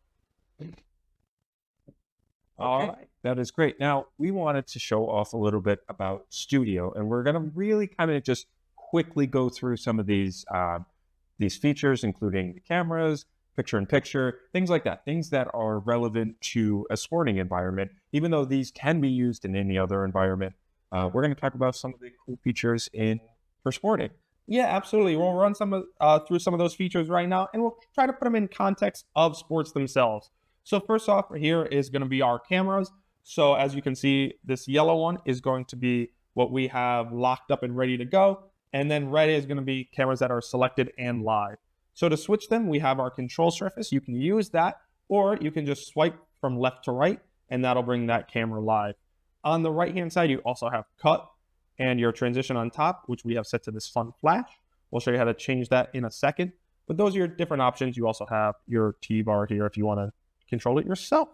All right, that is great. Now, we wanted to show off a little bit about Studio, and we're going to really kind of just quickly go through some of these features, including the cameras, picture-in-picture, things like that, things that are relevant to a sporting environment, even though these can be used in any other environment. We're going to talk about some of the cool features for sporting. Yeah, absolutely. We'll run through some of those features right now, and we'll try to put them in context of sports themselves. So first off, here is going to be our cameras. So as you can see, this yellow one is going to be what we have locked up and ready to go. And then red is going to be cameras that are selected and live. So to switch them, we have our control surface. You can use that, or you can just swipe from left to right, and that'll bring that camera live. On the right-hand side, you also have cut, and your transition on top, which we have set to this fun flash. We'll show you how to change that in a second. But those are your different options. You also have your T-bar here if you want to control it yourself.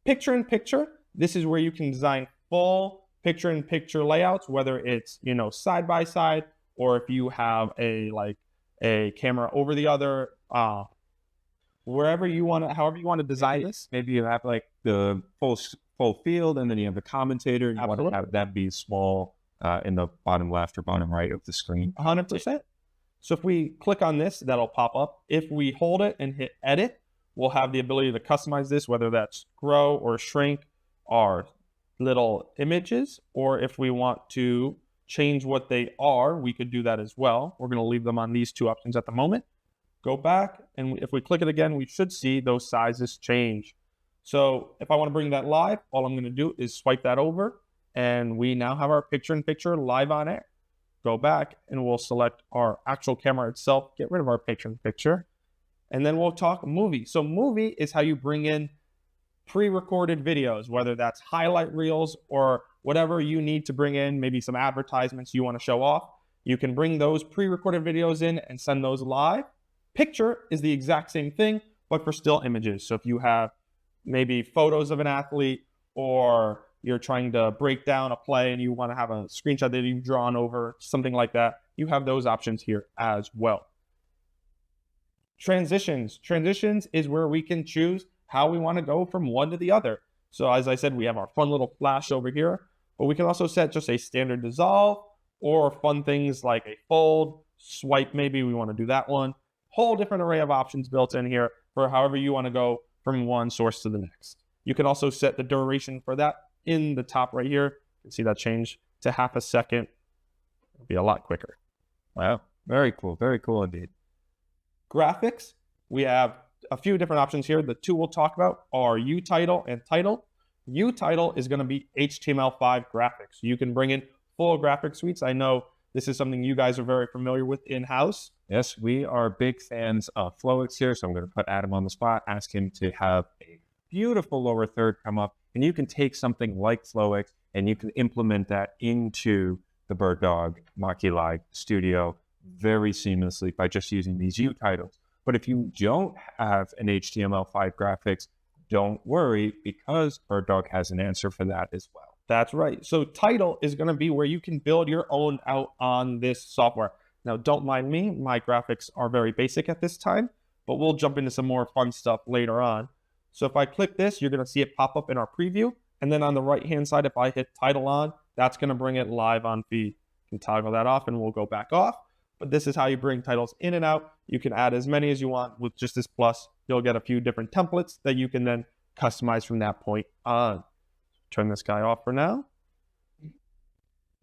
Picture-in-picture, this is where you can design full picture-in-picture layouts, whether it's, you know, side by side, or if you have a camera over the other, wherever you want to, however you want to design this. Maybe you have like the full field, and then you have the commentator. You want to have that be small in the bottom left or bottom right of the screen. 100%. So if we click on this, that'll pop up. If we hold it and hit edit, we'll have the ability to customize this, whether that's grow or shrink our little images, or if we want to change what they are, we could do that as well. We're going to leave them on these two options at the moment. Go back, and if we click it again, we should see those sizes change. So if I want to bring that live, all I'm going to do is swipe that over, and we now have our picture-in-picture live on air. Go back, and we'll select our actual camera itself, get rid of our picture-in-picture, and then we'll talk movie. So movie is how you bring in pre-recorded videos, whether that's highlight reels or whatever you need to bring in, maybe some advertisements you want to show off. You can bring those pre-recorded videos in and send those live. Picture is the exact same thing, but for still images. So if you have maybe photos of an athlete, or you're trying to break down a play and you want to have a screenshot that you've drawn over, something like that, you have those options here as well. Transitions. Transitions is where we can choose how we want to go from one to the other. So as I said, we have our fun little flash over here, but we can also set just a standard dissolve, or fun things like a fold, swipe, maybe we want to do that one. Whole different array of options built in here for however you want to go from one source to the next. You can also set the duration for that in the top right here. You can see that change to half a second. It'll be a lot quicker. Wow, very cool indeed. Graphics, we have a few different options here. The two we'll talk about are UTitle and Title. UTitle is going to be HTML5 graphics. You can bring in full graphic suites. I know this is something you guys are very familiar with in-house. Yes, we are big fans of Flowix here, so I'm going to put Adam on the spot, ask him to have a beautiful lower third come up, and you can take something like Flowix and you can implement that into the BirdDog Mach-E Studio very seamlessly by just using these UTitles. But if you don't have an HTML5 graphics, don't worry, because BirdDog has an answer for that as well. That's right. So Title is going to be where you can build your own out on this software. Now, don't mind me. My graphics are very basic at this time, but we'll jump into some more fun stuff later on. So if I click this, you're going to see it pop up in our preview. And then on the right-hand side, if I hit Title on, that's going to bring it live on feed. You can toggle that off and we'll go back off. But this is how you bring titles in and out. You can add as many as you want with just this plus. You'll get a few different templates that you can then customize from that point on. Turn this guy off for now.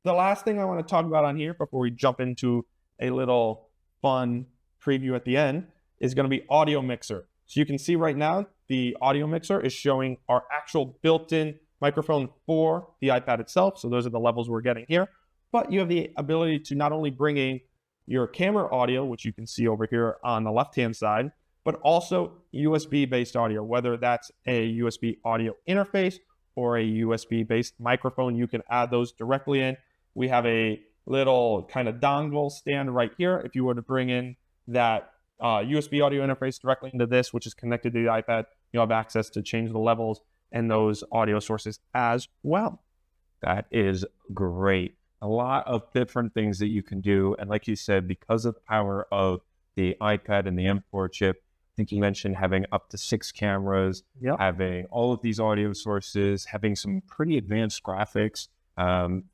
The last thing I want to talk about on here before we jump into a little fun preview at the end is going to be audio mixer. So you can see right now the audio mixer is showing our actual built-in microphone for the iPad itself. So those are the levels we're getting here. But you have the ability to not only bring in your camera audio, which you can see over here on the left-hand side, but also USB-based audio, whether that's a USB audio interface or a USB-based microphone. You can add those directly in. We have a little kind of dongle stand right here. If you were to bring in that USB audio interface directly into this, which is connected to the iPad, you'll have access to change the levels and those audio sources as well. That is great. A lot of different things that you can do. And like you said, because of the power of the iPad and the M4 chip, I think you mentioned having up to 6 cameras, having all of these audio sources, having some pretty advanced graphics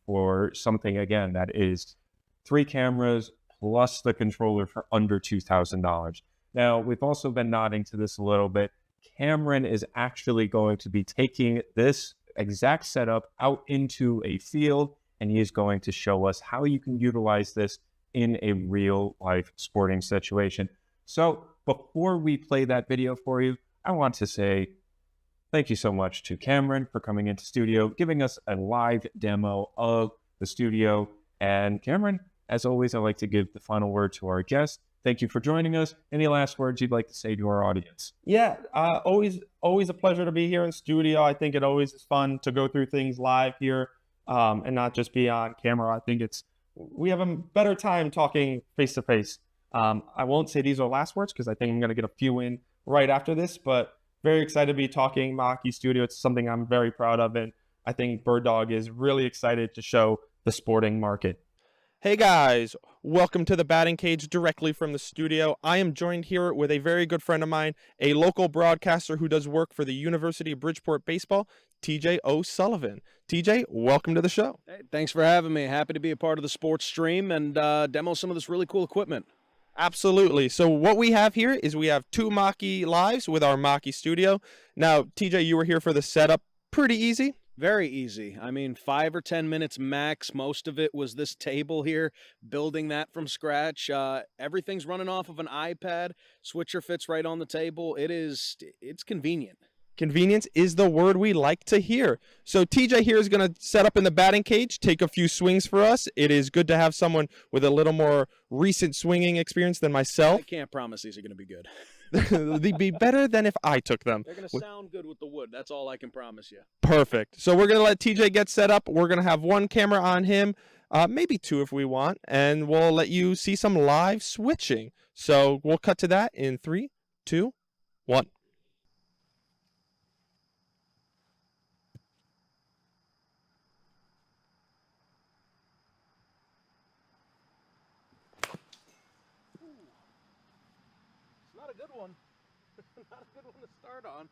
for something, again, that is 3 cameras plus the controller for under $2,000. Now, we've also been nodding to this a little bit. Cameron is actually going to be taking this exact setup out into a field, and he is going to show us how you can utilize this in a real life sporting situation. So before we play that video for you, I want to say thank you so much to Cameron for coming into studio, giving us a live demo of the studio. And Cameron, as always, I'd like to give the final word to our guest. Thank you for joining us. Any last words you'd like to say to our audience? Yeah, always a pleasure to be here in studio. I think it always is fun to go through things live here. and not just be on camera. I think we have a better time talking face to face. I won't say these are last words because I think I'm going to get a few in right after this, but very excited to be talking Mach-E Studio. It's something I'm very proud of, and I think BirdDog is really excited to show the sporting market. Hey guys, welcome to the batting cage directly from the studio. I am joined here with a very good friend of mine, a local broadcaster who does work for the University of Bridgeport Baseball, TJ O'Sullivan. TJ, welcome to the show. Hey, thanks for having me. Happy to be a part of the SportStream and demo some of this really cool equipment. Absolutely. So what we have here is we have two Mach-E Lives with our Mach-E Studio. Now, TJ, you were here for the setup. Pretty easy. Very easy. I mean, 5 or 10 minutes max. Most of it was this table here, building that from scratch. Everything's running off of an iPad. Switcher fits right on the table. It's convenient. Convenience is the word we like to hear. So TJ here is going to set up in the batting cage, take a few swings for us. It is good to have someone with a little more recent swinging experience than myself. I can't promise these are going to be good. They'd be better than if I took them. They're going to sound good with the wood. That's all I can promise you. Perfect. So we're going to let TJ get set up. We're going to have one camera on him, maybe two if we want, and we'll let you see some live switching. So we'll cut to that in 3, 2, 1. Not a good one. Not a good one to start on.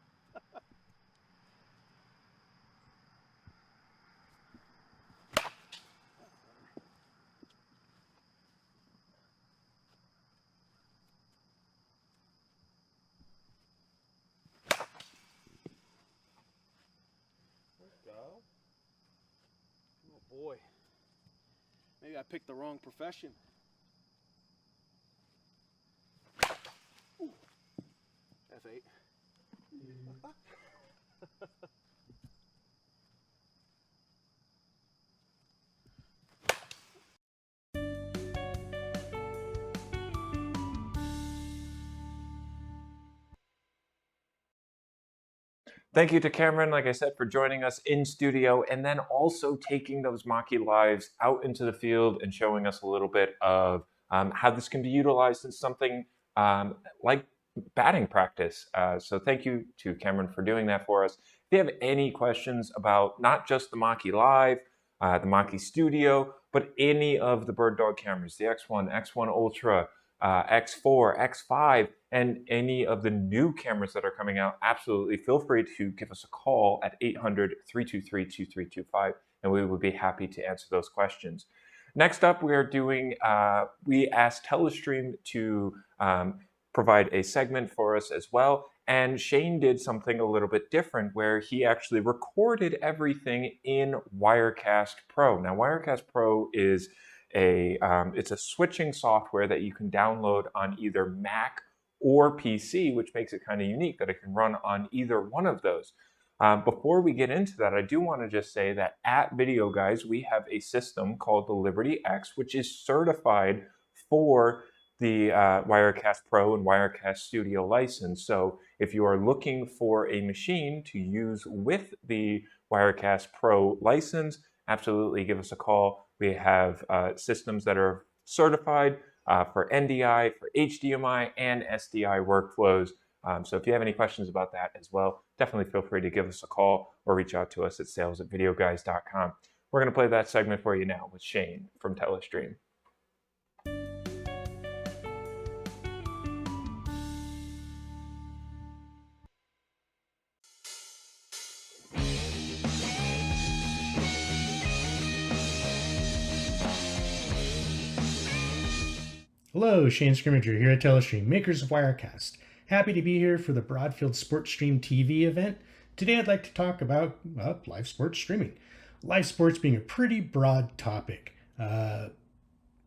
There we go. Oh boy. Maybe I picked the wrong profession. F8. Thank you to Cameron, like I said, for joining us in studio and then also taking those Mach-E Lives out into the field and showing us a little bit of how this can be utilized in something like batting practice. So thank you to Cameron for doing that for us. If you have any questions about not just the Mach-E Live, the Mach-E Studio, but any of the BirdDog cameras, the X1, X1 Ultra, X4, X5, and any of the new cameras that are coming out, absolutely feel free to give us a call at 800-323-2325, and we would be happy to answer those questions. Next up, we are doing, we asked Telestream to provide a segment for us as well, and Shane did something a little bit different where he actually recorded everything in Wirecast Pro. Now, Wirecast Pro is it's a switching software that you can download on either Mac or PC, which makes it kind of unique that it can run on either one of those. Before we get into that, I do want to just say that at Videoguys, we have a system called the Liberty X, which is certified for the Wirecast Pro and Wirecast Studio license. So if you are looking for a machine to use with the Wirecast Pro license, absolutely give us a call. We have systems that are certified for NDI, for HDMI, and SDI workflows. So if you have any questions about that as well, definitely feel free to give us a call or reach out to us at sales@videoguys.com. We're going to play that segment for you now with Shane from Telestream. Hello, Shane Scrimmager here at Telestream, makers of Wirecast. Happy to be here for the Broadfield SportStream TV event. Today I'd like to talk about live sports streaming. Live sports being a pretty broad topic.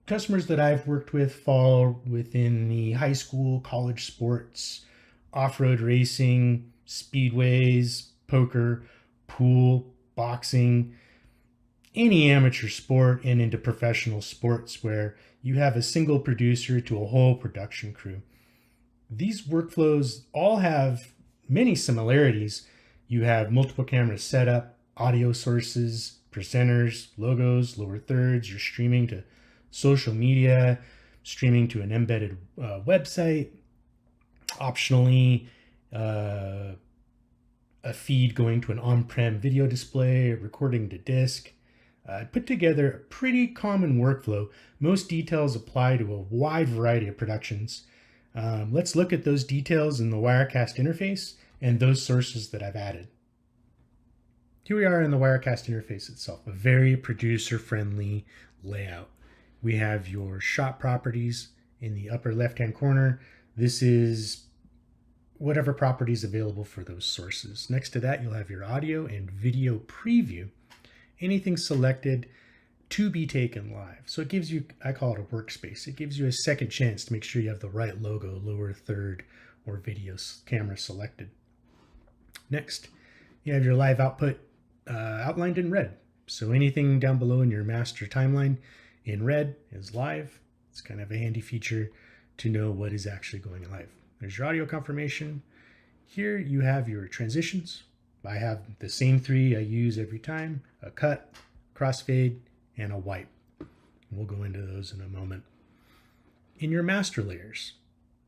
Customers that I've worked with fall within the high school, college sports, off-road racing, speedways, poker, pool, boxing, any amateur sport, and into professional sports where you have a single producer to a whole production crew. These workflows all have many similarities. You have multiple cameras set up, audio sources, presenters, logos, lower thirds. You're streaming to social media, streaming to an embedded website, optionally a feed going to an on-prem video display, recording to disk. Put together a pretty common workflow. Most details apply to a wide variety of productions. Let's look at those details in the Wirecast interface and those sources that I've added. Here we are in the Wirecast interface itself, a very producer-friendly layout. We have your shot properties in the upper left-hand corner. This is whatever properties available for those sources. Next to that, you'll have your audio and video preview. Anything selected to be taken live. So it gives you, I call it a workspace. It gives you a second chance to make sure you have the right logo, lower third, or video camera selected. Next, you have your live output outlined in red. So anything down below in your master timeline in red is live. It's kind of a handy feature to know what is actually going live. There's your audio confirmation. Here you have your transitions. I have the same three I use every time: a cut, crossfade, and a wipe. We'll go into those in a moment. In your master layers,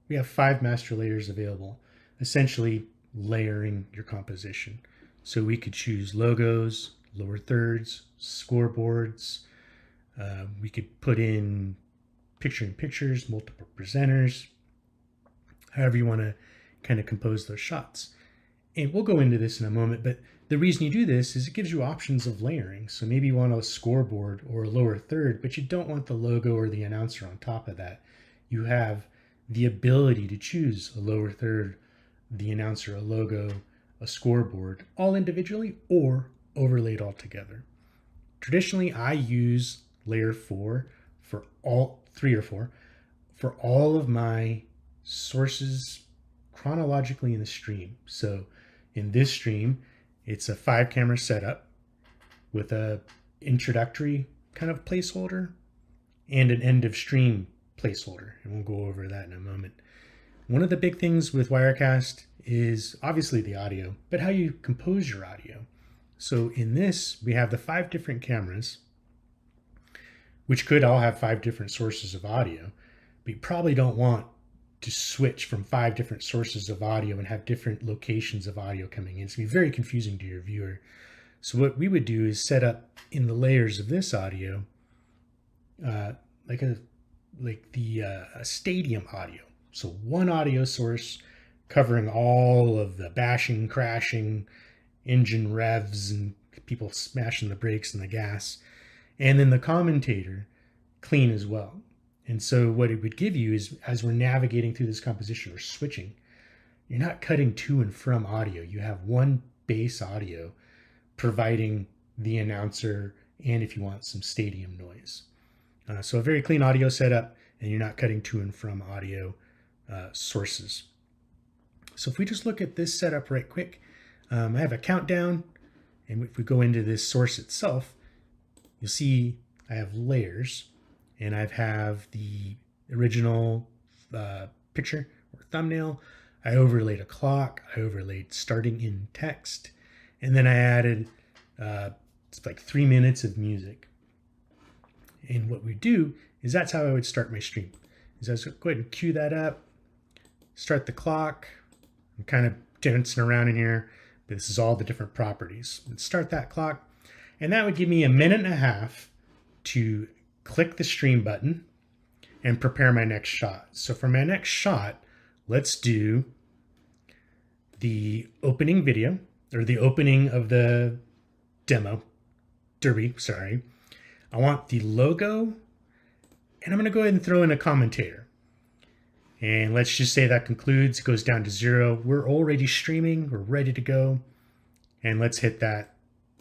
we have 5 master layers available, essentially layering your composition. So we could choose logos, lower thirds, scoreboards. We could put in picture-in-pictures, multiple presenters, however you want to kind of compose those shots. And we'll go into this in a moment, but the reason you do this is it gives you options of layering. So maybe you want a scoreboard or a lower third, but you don't want the logo or the announcer on top of that. You have the ability to choose a lower third, the announcer, a logo, a scoreboard, all individually or overlaid all together. Traditionally, I use layer 4 for all 3 or 4 for all of my sources chronologically in the stream. So in this stream, it's a 5 camera setup with a introductory kind of placeholder and an end of stream placeholder. And we'll go over that in a moment. One of the big things with Wirecast is obviously the audio, but how you compose your audio. So in this, we have the 5 different cameras, which could all have 5 different sources of audio, but you probably don't want to switch from 5 different sources of audio and have different locations of audio coming in. It's going to be very confusing to your viewer. So what we would do is set up in the layers of this audio, like a stadium audio. So one audio source covering all of the bashing, crashing, engine revs, and people smashing the brakes and the gas. And then the commentator clean as well. And so what it would give you is, as we're navigating through this composition or switching, you're not cutting to and from audio. You have one base audio providing the announcer and, if you want, some stadium noise. So a very clean audio setup, and you're not cutting to and from audio sources. So if we just look at this setup right quick, I have a countdown, and if we go into this source itself, you'll see I have layers. And I have the original picture or thumbnail. I overlaid a clock. I overlaid starting in text. And then I added it's like 3 minutes of music. And what we do is that's how I would start my stream. Is I would go ahead and cue that up, start the clock. I'm kind of dancing around in here. But this is all the different properties. Let's start that clock. And that would give me 1.5 minutes to click the stream button and prepare my next shot. So for my next shot, let's do the opening video, or the opening of the demo, derby, sorry. I want the logo, and I'm gonna go ahead and throw in a commentator. And let's just say that concludes, it goes down to 0. We're already streaming, we're ready to go. And let's hit that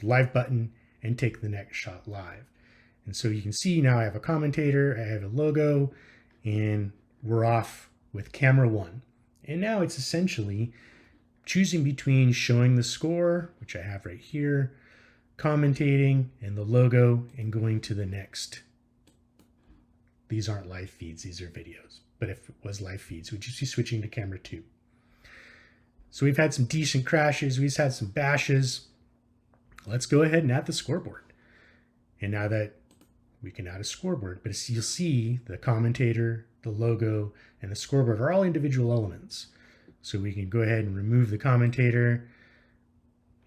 live button and take the next shot live. And so you can see now I have a commentator, I have a logo, and we're off with camera 1. And now it's essentially choosing between showing the score, which I have right here, commentating, and the logo, and going to the next. These aren't live feeds, these are videos. But if it was live feeds, we'd just be switching to camera 2. So we've had some decent crashes, we've had some bashes. Let's go ahead and add the scoreboard. And now that we can add a scoreboard, but as you'll see, the commentator, the logo, and the scoreboard are all individual elements. So we can go ahead and remove the commentator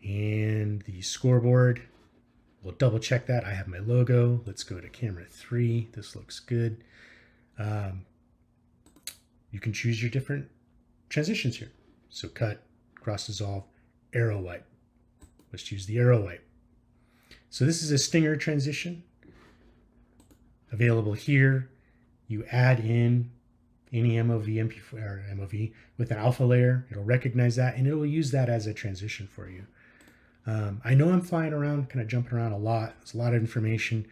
and the scoreboard. We'll double check that. I have my logo. Let's go to camera 3. This looks good. You can choose your different transitions here. So cut, cross dissolve, arrow wipe. Let's choose the arrow wipe. So this is a stinger transition available here. You add in any MOV, MP4, or MOV with an alpha layer. It'll recognize that and it will use that as a transition for you. I know I'm flying around, kind of jumping around a lot. There's a lot of information.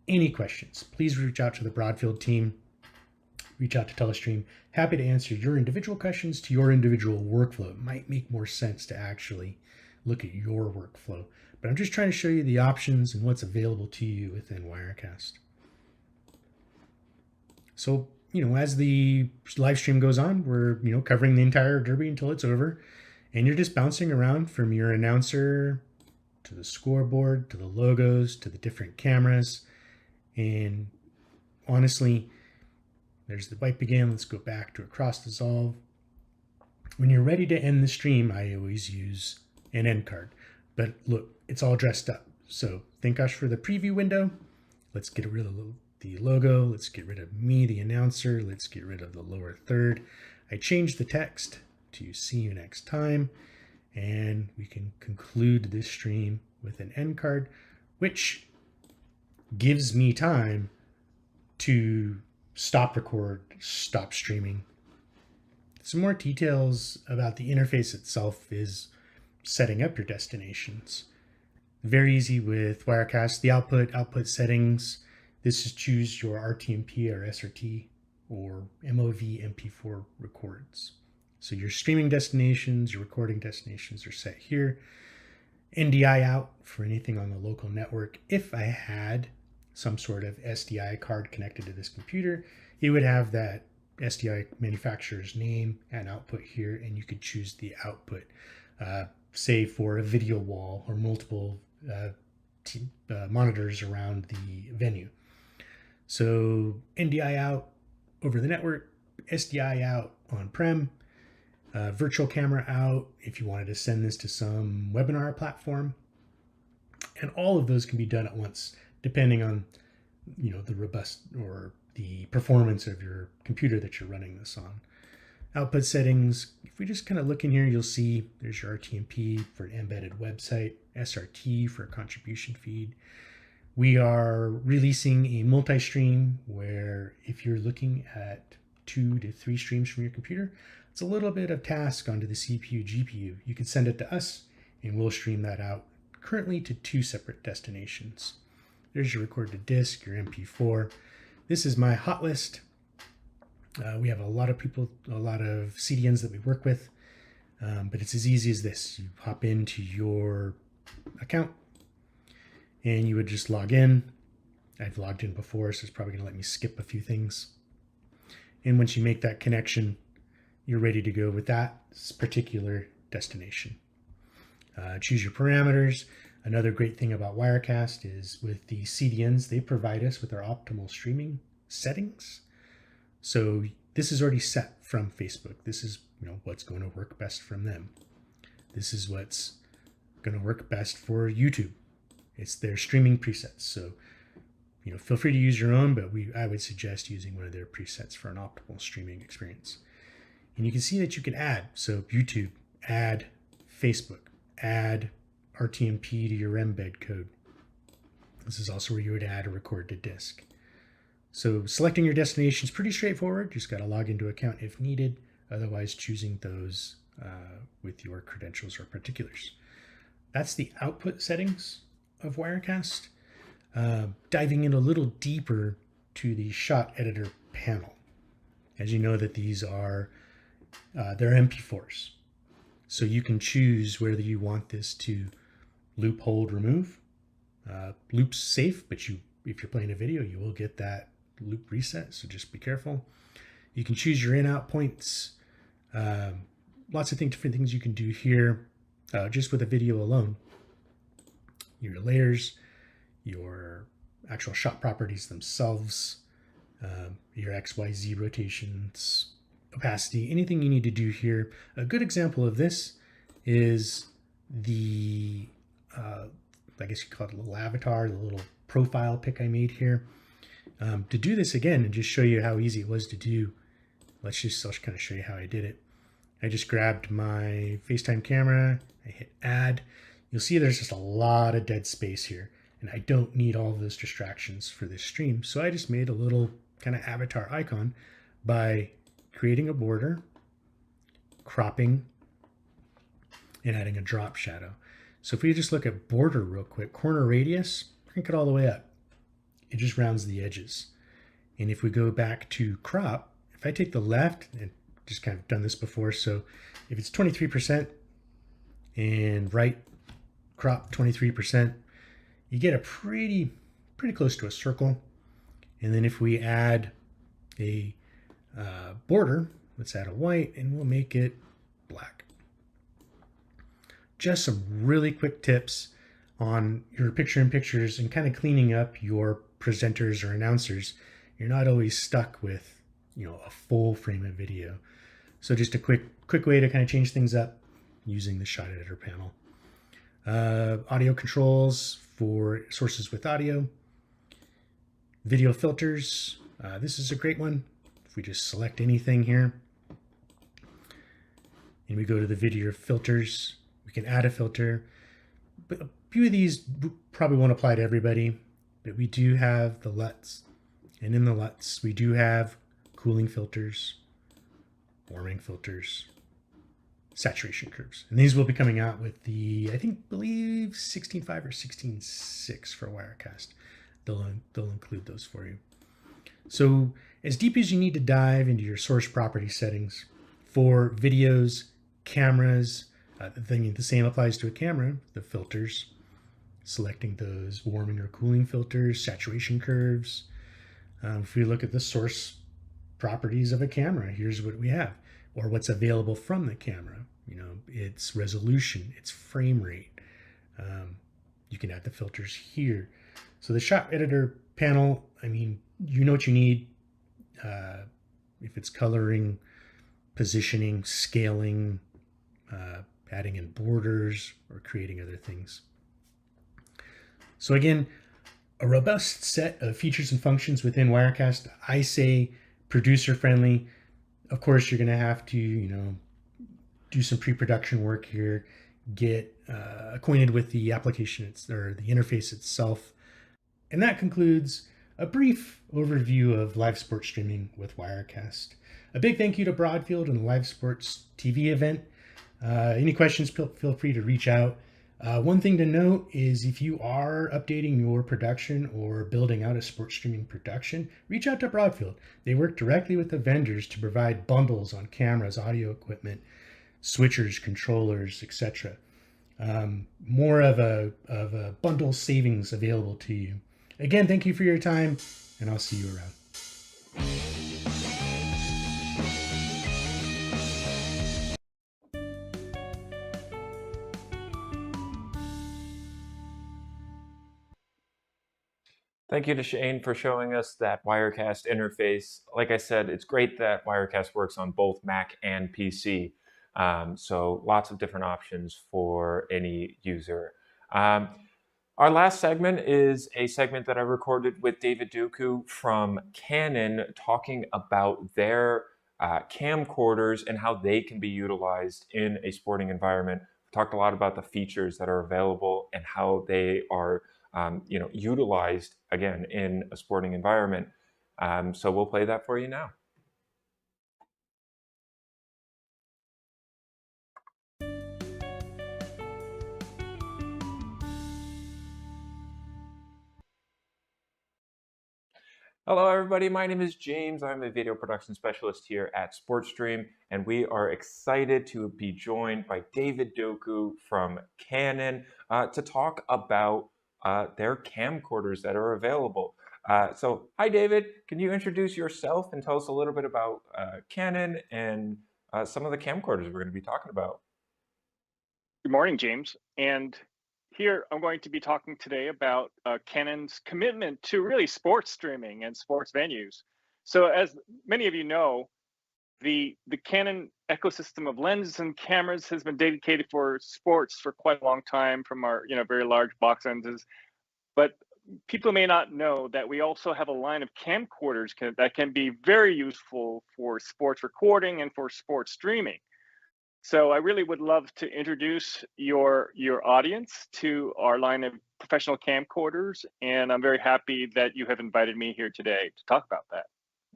Any questions, please reach out to the Broadfield team. Reach out to Telestream. Happy to answer your individual questions to your individual workflow. It might make more sense to actually look at your workflow. But I'm just trying to show you the options and what's available to you within Wirecast. So, as the live stream goes on, we're, covering the entire Derby until it's over. And you're just bouncing around from your announcer to the scoreboard, to the logos, to the different cameras. And honestly, there's the wipe again. Let's go back to a cross dissolve. When you're ready to end the stream, I always use an end card. But look, it's all dressed up. So thank gosh for the preview window. Let's get rid of the logo. Let's get rid of me, the announcer. Let's get rid of the lower third. I changed the text to see you next time. And we can conclude this stream with an end card, which gives me time to stop record, stop streaming. Some more details about the interface itself is setting up your destinations. Very easy with Wirecast. The output settings. This is choose your RTMP or SRT or MOV MP4 records. So your streaming destinations, your recording destinations are set here. NDI out for anything on the local network. If I had some sort of SDI card connected to this computer, it would have that SDI manufacturer's name and output here, and you could choose the output, say for a video wall or multiple monitors around the venue. So NDI out over the network, SDI out on-prem, virtual camera out if you wanted to send this to some webinar platform. And all of those can be done at once, depending on the robust or the performance of your computer that you're running this on. Output settings, if we just kind of look in here, you'll see there's your RTMP for an embedded website, SRT for a contribution feed. We are releasing a multi-stream where if you're looking at 2 to 3 streams from your computer, it's a little bit of task onto the CPU, GPU. You can send it to us and we'll stream that out currently to 2 separate destinations. There's your recorded disk, your MP4. This is my hot list. We have a lot of people, a lot of CDNs that we work with, but it's as easy as this. You hop into your account and you would just log in. I've logged in before, so it's probably going to let me skip a few things. And once you make that connection, you're ready to go with that particular destination. Choose your parameters. Another great thing about Wirecast is with the CDNs, they provide us with our optimal streaming settings. So this is already set from Facebook. This is what's going to work best from them. This is what's going to work best for YouTube. It's their streaming presets. So feel free to use your own, but I would suggest using one of their presets for an optimal streaming experience. And you can see that you can add. So YouTube, add Facebook, add RTMP to your embed code. This is also where you would add a record to disk. So selecting your destination is pretty straightforward. Just got to log into account if needed. Otherwise, choosing those with your credentials or particulars. That's the output settings of Wirecast. Diving in a little deeper to the shot editor panel. As you know that these are they're MP4s. So you can choose whether you want this to loop, hold, remove. Loop's safe, but if you're playing a video, you will get that loop reset, so just be careful. You can choose your in-out points. Lots of different things you can do here just with a video alone. your layers, your actual shot properties themselves, your XYZ rotations, opacity, anything you need to do here. A good example of this is the, I guess you call it a little avatar, the little profile pic I made here. To do this again and just show you how easy it was to do, I'll just kind of show you how I did it. I just grabbed my FaceTime camera, I hit add. You'll see there's just a lot of dead space here, and I don't need all of those distractions for this stream. So I just made a little kind of avatar icon by creating a border, cropping, and adding a drop shadow. So if we just look at border real quick, corner radius, crank it all the way up. It just rounds the edges. And if we go back to crop, if I take the left, and just kind of done this before, so if it's 23% and right crop 23%, you get a pretty close to a circle. And then if we add a border, let's add a white and we'll make it black. Just some really quick tips on your picture-in-pictures and kind of cleaning up your presenters or announcers. You're not always stuck with, a full frame of video. So just a quick way to kind of change things up using the shot editor panel. Audio controls for sources with audio. Video filters. This is a great one. If we just select anything here and we go to the video filters, we can add a filter. But a few of these probably won't apply to everybody, but we do have the LUTs. And in the LUTs, we do have cooling filters, warming filters, saturation curves. And these will be coming out with the, believe 16.5 or 16.6 for Wirecast. They'll include those for you. So as deep as you need to dive into your source property settings for videos, cameras, the same applies to a camera, the filters, selecting those warming or cooling filters, saturation curves. If we look at the source properties of a camera, here's what we have, or what's available from the camera. Its resolution, its frame rate. You can add the filters here. So the shot editor panel, you know what you need. If it's coloring, positioning, scaling, adding in borders, or creating other things. So again, a robust set of features and functions within Wirecast. I say producer friendly. Of course, you're going to have to, do some pre-production work here, get acquainted with the application or the interface itself. And that concludes a brief overview of live sports streaming with Wirecast. A big thank you to Broadfield and the Live Sports TV event. Any questions, feel free to reach out. One thing to note is if you are updating your production or building out a sports streaming production, reach out to Broadfield. They work directly with the vendors to provide bundles on cameras, audio equipment, switchers, controllers, etc. More of a bundle savings available to you. Again, thank you for your time, and I'll see you around. Thank you to Shane for showing us that Wirecast interface. Like I said, it's great that Wirecast works on both Mac and PC. So lots of different options for any user. Our last segment is a segment that I recorded with David Duku from Canon talking about their camcorders and how they can be utilized in a sporting environment. We talked a lot about the features that are available and how they are utilized, again, in a sporting environment. So we'll play that for you now. Hello, everybody. My name is James. I'm a video production specialist here at SportStream, and we are excited to be joined by David Duku from Canon to talk about their camcorders that are available. So, hi, David. Can you introduce yourself and tell us a little bit about Canon and some of the camcorders we're going to be talking about? Good morning, James. And here I'm going to be talking today about Canon's commitment to really sports streaming and sports venues. So as many of you know, the Canon ecosystem of lenses and cameras has been dedicated for sports for quite a long time, from our very large box lenses. But people may not know that we also have a line of camcorders that can be very useful for sports recording and for sports streaming. So I really would love to introduce your audience to our line of professional camcorders, and I'm very happy that you have invited me here today to talk about that.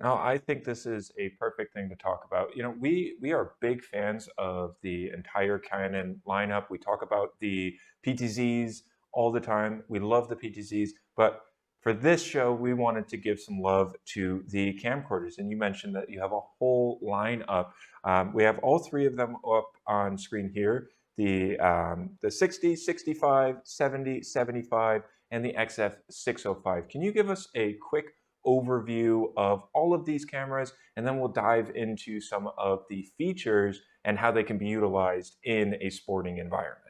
No, I think this is a perfect thing to talk about. We are big fans of the entire Canon lineup. We talk about the PTZs all the time. We love the PTZs, but for this show, we wanted to give some love to the camcorders. And you mentioned that you have a whole lineup. We have all three of them up on screen here: the 60, 65, 70, 75, and the XF605. Can you give us a quick overview of all of these cameras, and then we'll dive into some of the features and how they can be utilized in a sporting environment?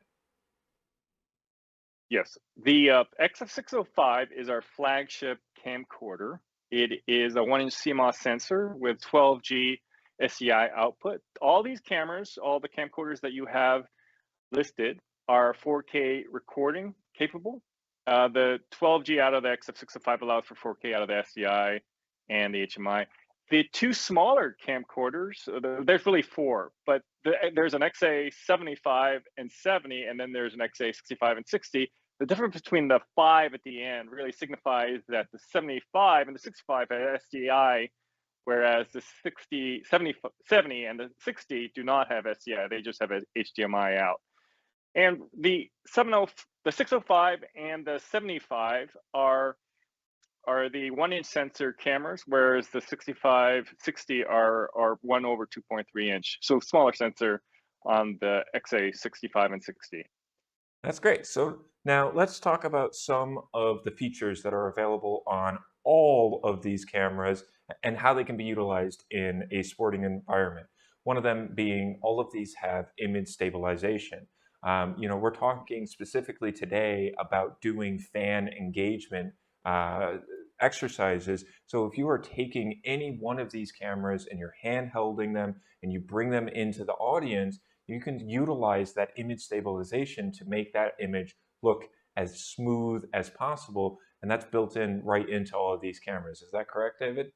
Yes, the XF605 is our flagship camcorder. It is a 1-inch CMOS sensor with 12G SDI output. All these cameras, all the camcorders that you have listed, are 4K recording capable. The 12G out of the XF605 allows for 4K out of the SDI and the HMI. The two smaller camcorders, there's really four, but there's an XA65 and 70, and then there's an XA65 and 60. The difference between the 5 at the end really signifies that the 75 and the 65 have SDI, whereas the 70 and the 60 do not have SDI. They just have an HDMI out. And the 605 and the 75 are the 1-inch sensor cameras, whereas the 65, 60 are 1/2.3 inch. So smaller sensor on the XA65 and 60. That's great. So now let's talk about some of the features that are available on all of these cameras and how they can be utilized in a sporting environment. One of them being all of these have image stabilization. We're talking specifically today about doing fan engagement exercises. So if you are taking any one of these cameras and you're hand holding them and you bring them into the audience, you can utilize that image stabilization to make that image look as smooth as possible. And that's built in right into all of these cameras. Is that correct, David?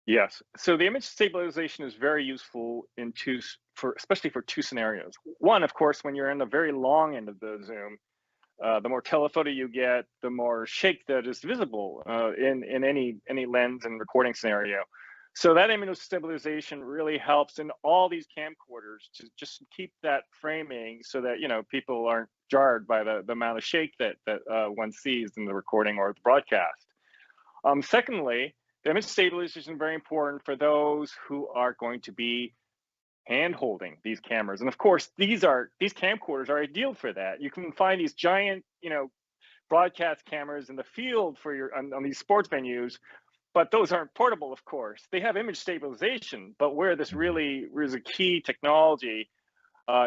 Yes. So the image stabilization is very useful especially for two scenarios. One, of course, when you're in the very long end of the zoom, the more telephoto you get, the more shake that is visible in any lens and recording scenario. So that image stabilization really helps in all these camcorders to just keep that framing so that people aren't jarred by the amount of shake that one sees in the recording or the broadcast. Secondly, the image stabilization is very important for those who are going to be hand holding these cameras. And of course, these camcorders are ideal for that. You can find these giant, broadcast cameras in the field on these sports venues, but those aren't portable, of course. They have image stabilization, but where this really is a key technology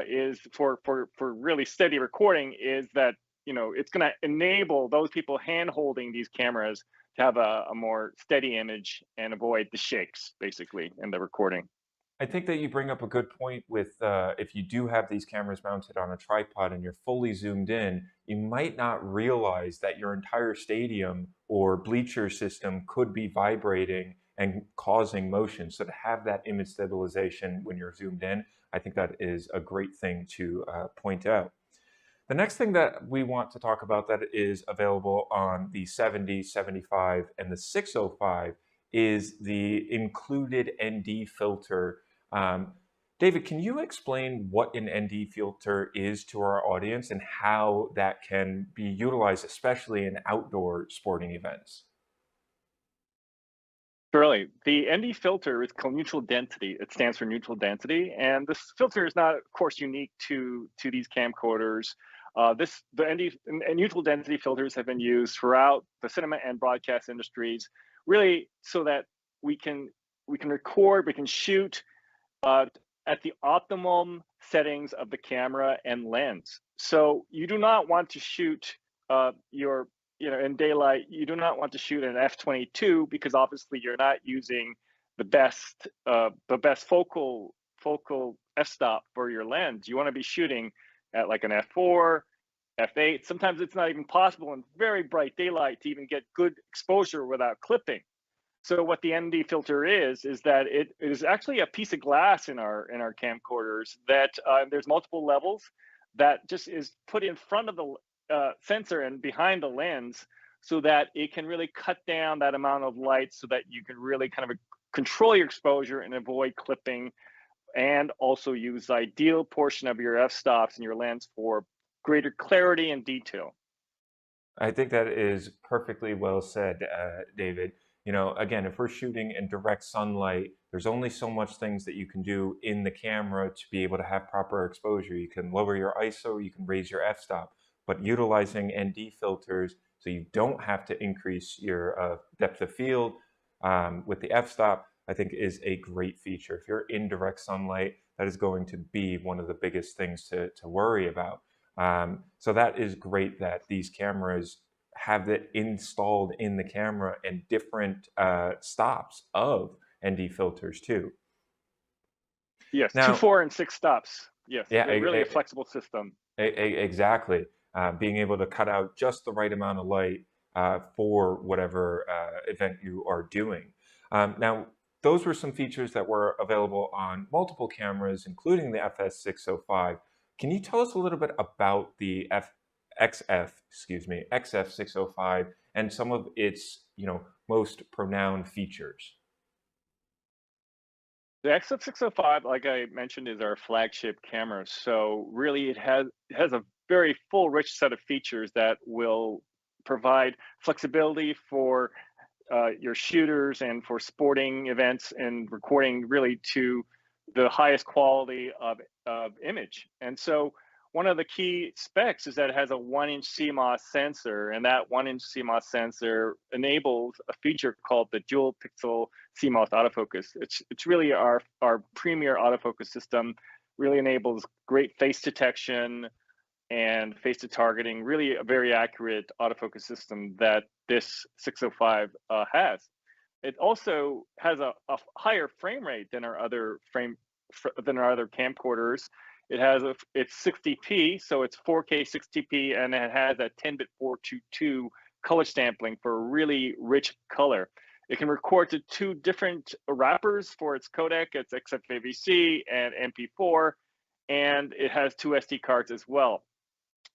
is for really steady recording is that, it's going to enable those people hand holding these cameras to have a more steady image and avoid the shakes, basically, in the recording. I think that you bring up a good point with if you do have these cameras mounted on a tripod and you're fully zoomed in, you might not realize that your entire stadium or bleacher system could be vibrating and causing motion. So to have that image stabilization when you're zoomed in, I think that is a great thing to point out. The next thing that we want to talk about that is available on the 70, 75, and the 605 is the included ND filter. David, can you explain what an ND filter is to our audience and how that can be utilized, especially in outdoor sporting events? Surely. The ND filter is called neutral density. It stands for neutral density. And this filter is not, of course, unique to these camcorders. The ND and neutral density filters have been used throughout the cinema and broadcast industries, really so that we can record, we can shoot at the optimum settings of the camera and lens. So you do not want to shoot in daylight, you do not want to shoot an f/22 because obviously you're not using the best focal f-stop for your lens. You want to be shooting at like an f4, f8. Sometimes it's not even possible in very bright daylight to even get good exposure without clipping. So what the ND filter is that it is actually a piece of glass in our camcorders that there's multiple levels that just is put in front of the sensor and behind the lens, so that it can really cut down that amount of light, so that you can really kind of control your exposure and avoid clipping, and also use the ideal portion of your f-stops and your lens for greater clarity and detail. I think that is perfectly well said, David. You know, again, if we're shooting in direct sunlight, there's only so much things that you can do in the camera to be able to have proper exposure. You can lower your ISO, you can raise your f-stop, but utilizing ND filters so you don't have to increase your depth of field with the f-stop, I think is a great feature. If you're in direct sunlight, that is going to be one of the biggest things to worry about. So that is great that these cameras have it installed in the camera and different stops of ND filters too. Yes, now, 2, 4, and 6 stops. Yes, yeah, really a flexible system. Exactly. Being able to cut out just the right amount of light for whatever event you are doing. Now, those were some features that were available on multiple cameras, including the XF605. Can you tell us a little bit about the XF605 and some of its, most pronounced features? The XF605, like I mentioned, is our flagship camera. So really it has a very full, rich set of features that will provide flexibility for your shooters and for sporting events and recording really to the highest quality of image. And so one of the key specs is that it has a 1-inch CMOS sensor, and that 1-inch CMOS sensor enables a feature called the dual pixel CMOS autofocus. It's really our premier autofocus system. Really enables great face detection and face to targeting. Really a very accurate autofocus system that this 605 has. It also has a higher frame rate than our other camcorders. It's 60p, so it's 4K 60p, and it has a 10-bit 422 color sampling for really rich color. It can record to 2 different wrappers for its codec. It's XFAVC and MP4, and it has 2 SD cards as well.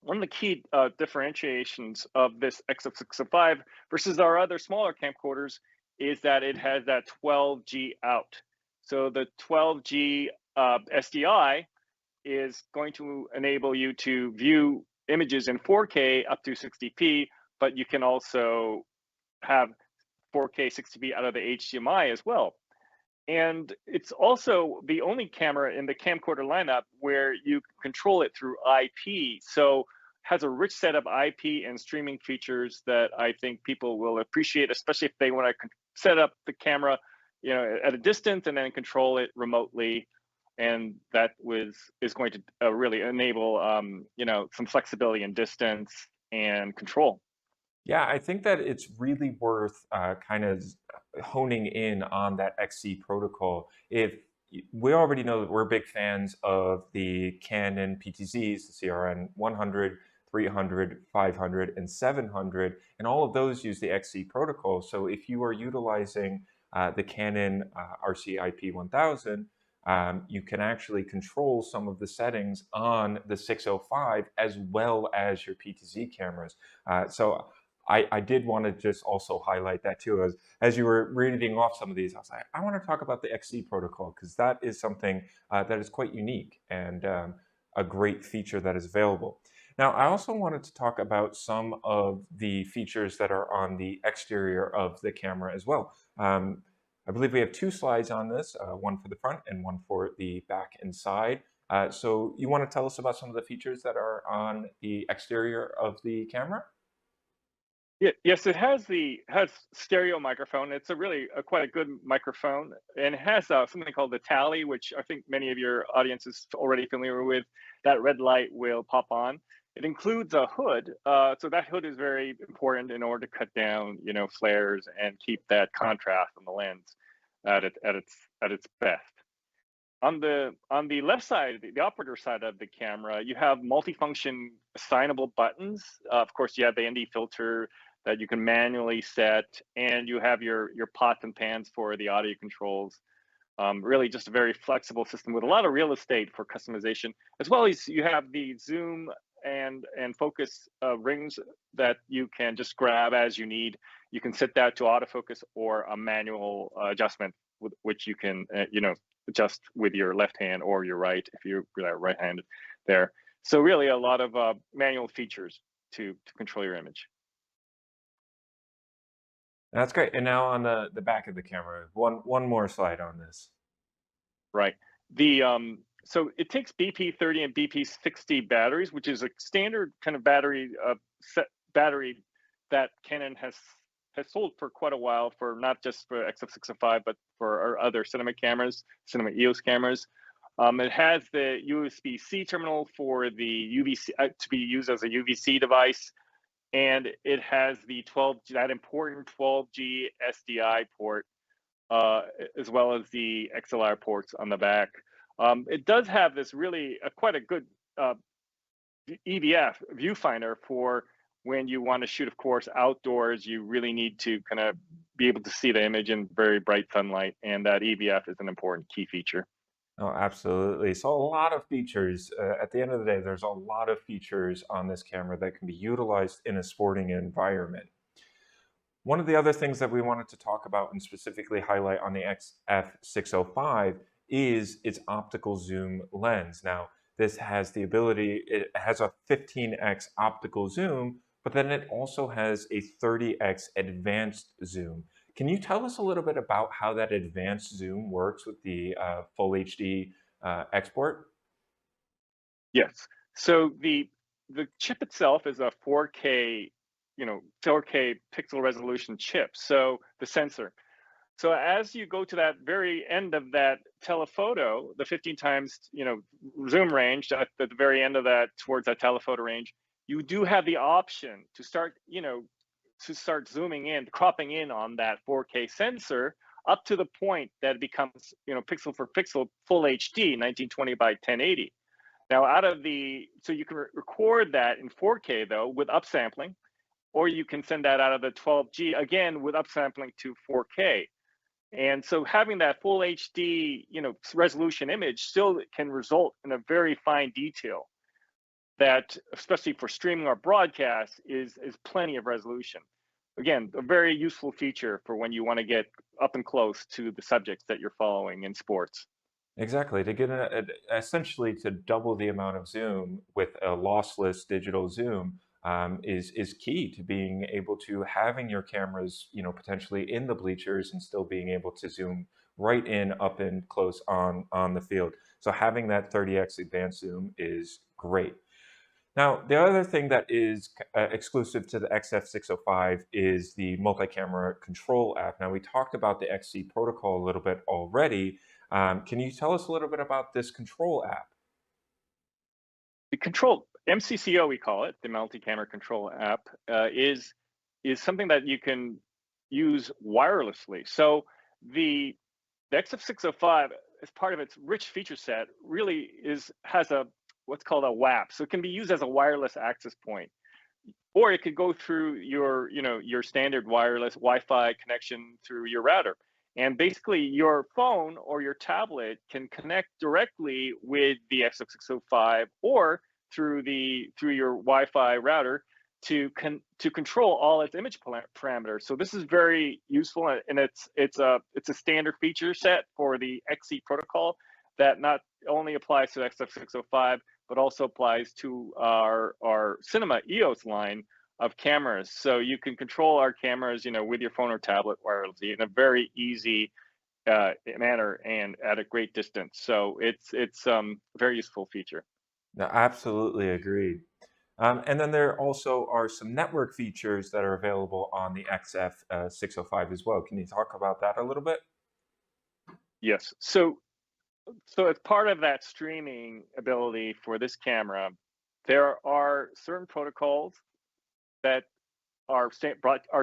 One of the key differentiations of this XF605 versus our other smaller camcorders is that it has that 12G out. So the 12G SDI is going to enable you to view images in 4K up to 60p, but you can also have 4K 60p out of the HDMI as well. And it's also the only camera in the camcorder lineup where you control it through IP. So has a rich set of IP and streaming features that I think people will appreciate, especially if they want to set up the camera, at a distance and then control it remotely. And that is going to really enable, some flexibility in distance and control. Yeah, I think that it's really worth kind of honing in on that XC protocol. If we already know that we're big fans of the Canon PTZs, the CRN 100, 300, 500, and 700, and all of those use the XC protocol. So if you are utilizing the Canon RCIP 1000, you can actually control some of the settings on the 605 as well as your PTZ cameras. So I did want to just also highlight that too. As you were reading off some of these, I was like, I want to talk about the XC protocol because that is something that is quite unique and a great feature that is available. Now, I also wanted to talk about some of the features that are on the exterior of the camera as well. I believe we have 2 slides on this, one for the front and one for the back and side. So you want to tell us about some of the features that are on the exterior of the camera? Yes, it has stereo microphone. It's quite a good microphone, and it has something called the tally, which I think many of your audience is already familiar with. That red light will pop on. It includes a hood, so that hood is very important in order to cut down, flares and keep that contrast on the lens at its best. On the left side, the operator side of the camera, you have multifunction assignable buttons. Of course, you have the ND filter that you can manually set, and you have your pots and pans for the audio controls. Really, just a very flexible system with a lot of real estate for customization, as well as you have the zoom and focus rings that you can just grab as you need. You can set that to autofocus or a manual adjustment, which you can adjust with your left hand or your right if you're right-handed there. So really a lot of manual features to control your image. That's great. And now on the back of the camera, one more slide on this. Right. So it takes BP30 and BP60 batteries, which is a standard kind of battery battery that Canon has sold for quite a while, for not just for XF605, but for our other cinema cameras, cinema EOS cameras. It has the USB-C terminal for the UVC to be used as a UVC device, and it has the that important 12G SDI port, as well as the XLR ports on the back. It does have this really quite a good EVF viewfinder for when you want to shoot, of course, outdoors. You really need to kind of be able to see the image in very bright sunlight, and that EVF is an important key feature. Oh, absolutely. So a lot of features. At the end of the day, there's a lot of features on this camera that can be utilized in a sporting environment. One of the other things that we wanted to talk about and specifically highlight on the XF605 is its optical zoom lens. Now, this has the ability, it has a 15x optical zoom, but then it also has a 30x advanced zoom. Can you tell us a little bit about how that advanced zoom works with the full HD export? Yes. So the chip itself is a 4K, 4K pixel resolution chip. So the sensor. So as you go to that very end of that telephoto, the 15 times, zoom range at the very end of that, towards that telephoto range, you do have the option to start, zooming in, cropping in on that 4K sensor up to the point that it becomes, pixel for pixel, full HD, 1920 by 1080. Now, so you can record that in 4K though with upsampling, or you can send that out of the 12G again with upsampling to 4K. And so having that full HD, resolution image still can result in a very fine detail that, especially for streaming or broadcast, is plenty of resolution. Again, a very useful feature for when you want to get up and close to the subjects that you're following in sports. Exactly. To get essentially to double the amount of zoom with a lossless digital zoom is key to being able to having your cameras, potentially in the bleachers and still being able to zoom right in, up and close on the field. So having that 30x advanced zoom is great. Now, the other thing that is exclusive to the XF605 is the multi-camera control app. Now, we talked about the XC protocol a little bit already. Can you tell us a little bit about this control app? The control, MCCO we call it, the multi-camera control app, is something that you can use wirelessly. So the XF605, as part of its rich feature set, really has what's called a WAP. So it can be used as a wireless access point, or it could go through your standard wireless Wi-Fi connection through your router. And basically your phone or your tablet can connect directly with the XF605 or through your Wi-Fi router to control all its image parameters. So this is very useful, and it's a standard feature set for the XC protocol that not only applies to XF605 but also applies to our cinema EOS line of cameras. So you can control our cameras, with your phone or tablet wirelessly in a very easy manner and at a great distance. So it's a very useful feature. No, absolutely agreed. And then there also are some network features that are available on the XF605 as well. Can you talk about that a little bit? Yes. So as part of that streaming ability for this camera, there are certain protocols that are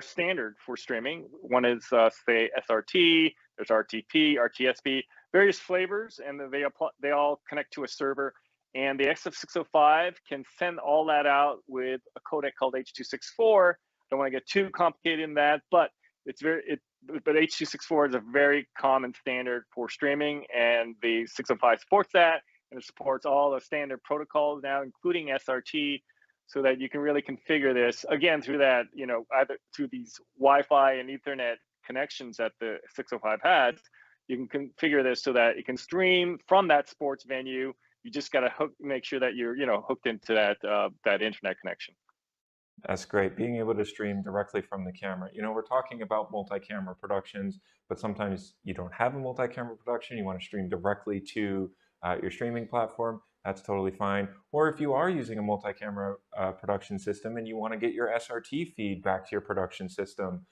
standard for streaming. One is say SRT, there's RTP, RTSP, various flavors, and they all connect to a server. And the XF605 can send all that out with a codec called H.264. Don't want to get too complicated in that, but but H.264 is a very common standard for streaming, and the 605 supports that, and it supports all the standard protocols now, including SRT, so that you can really configure this again through that, either through these Wi-Fi and Ethernet connections that the 605 has. You can configure this so that it can stream from that sports venue. You just got to make sure that you're, hooked into that internet connection. That's great. Being able to stream directly from the camera. We're talking about multi-camera productions, but sometimes you don't have a multi-camera production. You want to stream directly to your streaming platform. That's totally fine. Or if you are using a multi-camera production system and you want to get your SRT feed back to your production system,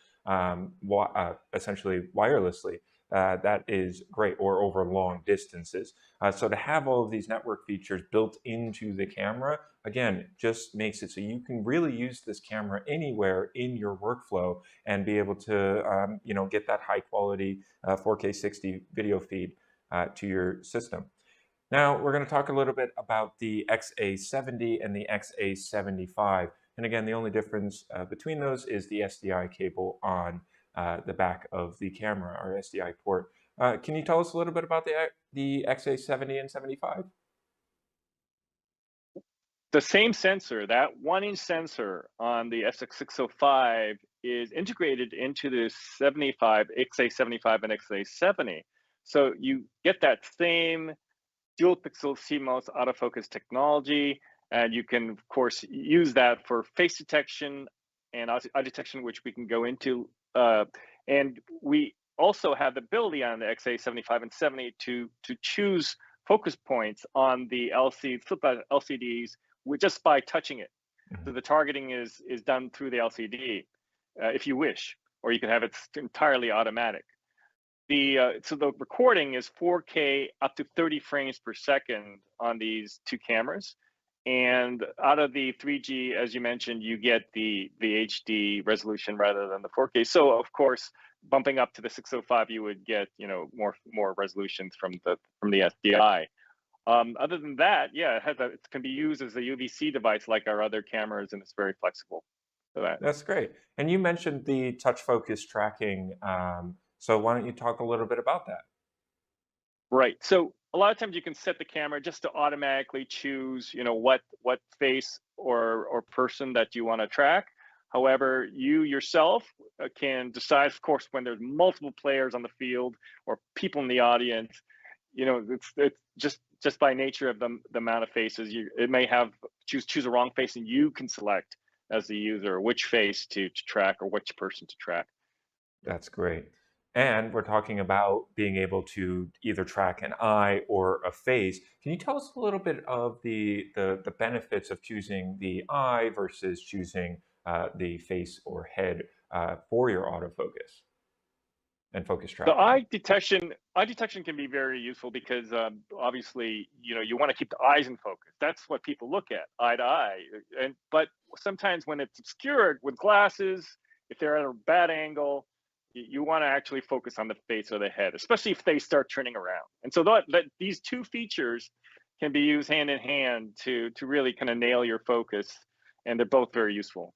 essentially wirelessly, that is great, or over long distances. So to have all of these network features built into the camera, again, just makes it so you can really use this camera anywhere in your workflow and be able to, get that high quality 4K 60 video feed to your system. Now, we're going to talk a little bit about the XA70 and the XA75. And again, the only difference between those is the SDI cable on the back of the camera, or SDI port. Can you tell us a little bit about the XA70 and 75? The same sensor, that 1-inch sensor on the SX605, is integrated into the XA75 and XA70. So you get that same dual pixel CMOS autofocus technology, and you can, of course, use that for face detection and eye detection, which we can go into. And we also have the ability on the XA75 and 70 to choose focus points on the LCDs just by touching it. So the targeting is done through the LCD, if you wish, or you can have it entirely automatic. So the recording is 4K up to 30 frames per second on these two cameras. And out of the 3G, as you mentioned, you get the HD resolution rather than the 4K. So of course, bumping up to the 605, you would get more resolutions from the SDI. Other than that, yeah, it can be used as a UVC device like our other cameras, and it's very flexible for that. That's great. And you mentioned the touch focus tracking. So why don't you talk a little bit about that? Right. So a lot of times you can set the camera just to automatically choose, what face or person that you want to track. However, you yourself can decide, of course, when there's multiple players on the field or people in the audience. It's just by nature of the amount of faces, it may have choose a wrong face, and you can select as the user which face to track or which person to track. That's great. And we're talking about being able to either track an eye or a face. Can you tell us a little bit of the benefits of choosing the eye versus choosing the face or head for your autofocus and focus tracking? The eye detection can be very useful because obviously, you want to keep the eyes in focus. That's what people look at, eye to eye. But sometimes when it's obscured with glasses, if they're at a bad angle, you want to actually focus on the face or the head, especially if they start turning around. And so these two features can be used hand in hand to really kind of nail your focus, and they're both very useful.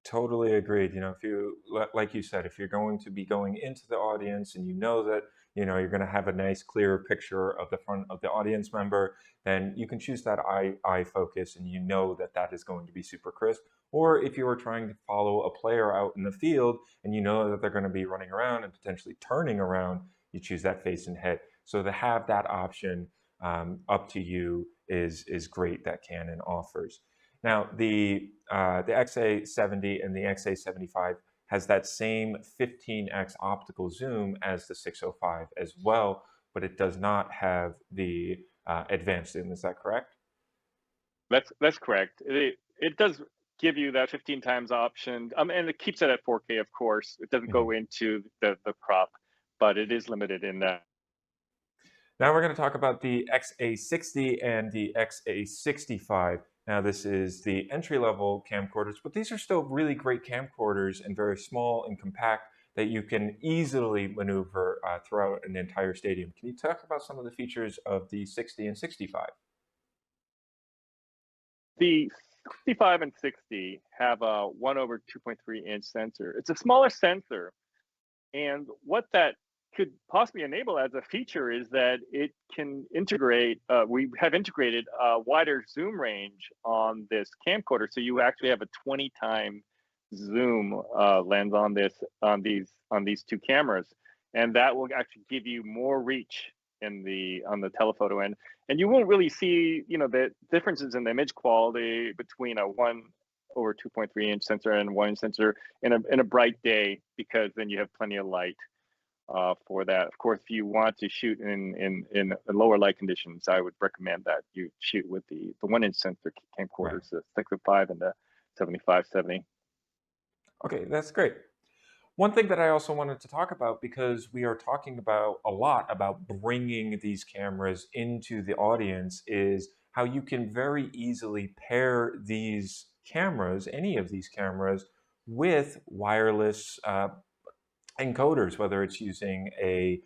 Totally agreed. If you, like you said, if you're going to be going into the audience and that, you're going to have a nice clear picture of the front of the audience member, then you can choose that eye focus, and that is going to be super crisp. Or if you are trying to follow a player out in the field and that they're going to be running around and potentially turning around, you choose that face and head. So to have that option up to you is great that Canon offers. Now, the XA70 and the XA75 has that same 15x optical zoom as the 605 as well, but it does not have the advanced zoom. Is that correct? That's correct. it does give you that 15 times option, and it keeps it at 4K, of course. It doesn't go into the crop, but it is limited in that. Now we're going to talk about the XA60 and the XA65. Now this is the entry-level camcorders, but these are still really great camcorders and very small and compact that you can easily maneuver throughout an entire stadium. Can you talk about some of the features of the 60 and 65? The 65 and 60 have a 1/2.3-inch sensor. It's a smaller sensor, and what that could possibly enable as a feature is that it can integrate, we have integrated a wider zoom range on this camcorder, so you actually have a 20-time zoom lens on these two cameras, and that will actually give you more reach on the telephoto end, and you won't really see the differences in the image quality between a 1/2.3-inch sensor and 1-inch sensor in a bright day, because then you have plenty of light for that. Of course, if you want to shoot in lower light conditions, I would recommend that you shoot with the 1-inch sensor camcorders, the 605 and the 7570. Okay, that's great. One thing that I also wanted to talk about, because we are talking about a lot about bringing these cameras into the audience, is how you can very easily pair these cameras, any of these cameras, with wireless encoders, whether it's using a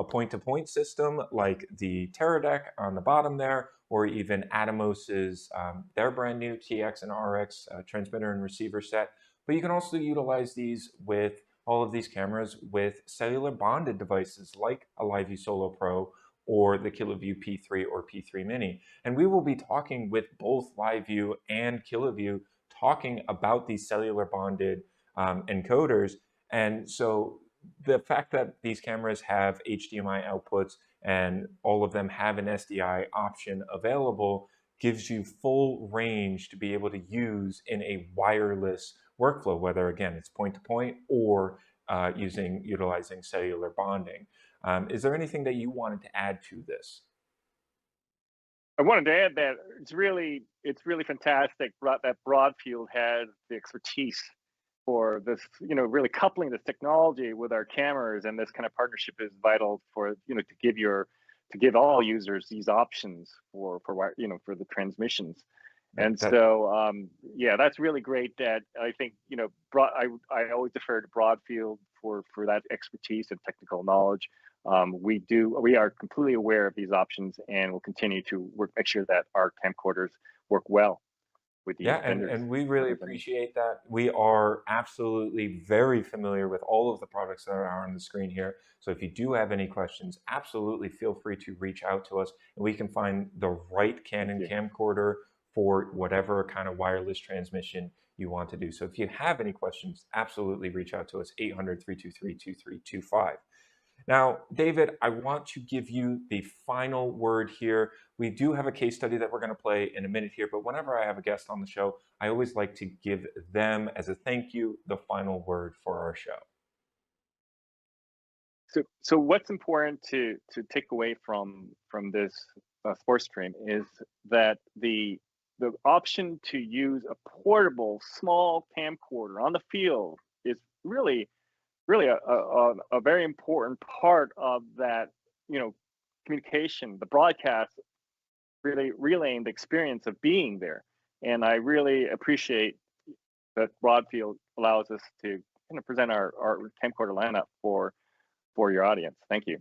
point-to-point system like the Teradek on the bottom there, or even Atomos's their brand new TX and RX transmitter and receiver set. But you can also utilize these with all of these cameras with cellular bonded devices like a LiveView Solo Pro or the KiloView P3 or P3 Mini. And we will be talking with both LiveView and KiloView, talking about these cellular bonded encoders. And so the fact that these cameras have HDMI outputs and all of them have an SDI option available gives you full range to be able to use in a wireless workflow, whether again it's point-to-point or utilizing cellular bonding. Is there anything that you wanted to add to this? I wanted to add that it's really fantastic that Broadfield has the expertise for this, really coupling this technology with our cameras, and this kind of partnership is vital for to give all users these options for the transmissions. And so, yeah, that's really great. That I think I always defer to Broadfield for that expertise and technical knowledge. We are completely aware of these options, and will continue to make sure that our camcorders work well with these vendors. And we really appreciate that. We are absolutely very familiar with all of the products that are on the screen here. So if you do have any questions, absolutely feel free to reach out to us, and we can find the right Canon camcorder for whatever kind of wireless transmission you want to do. So if you have any questions, absolutely reach out to us, 800-323-2325. Now, David, I want to give you the final word here. We do have a case study that we're going to play in a minute here, but whenever I have a guest on the show, I always like to give them, as a thank you, the final word for our show. So what's important to take away from this SportStream is that the option to use a portable small camcorder on the field is really a very important part of that, communication, the broadcast, really relaying the experience of being there. And I really appreciate that Broadfield allows us to present our camcorder lineup for your audience. Thank you.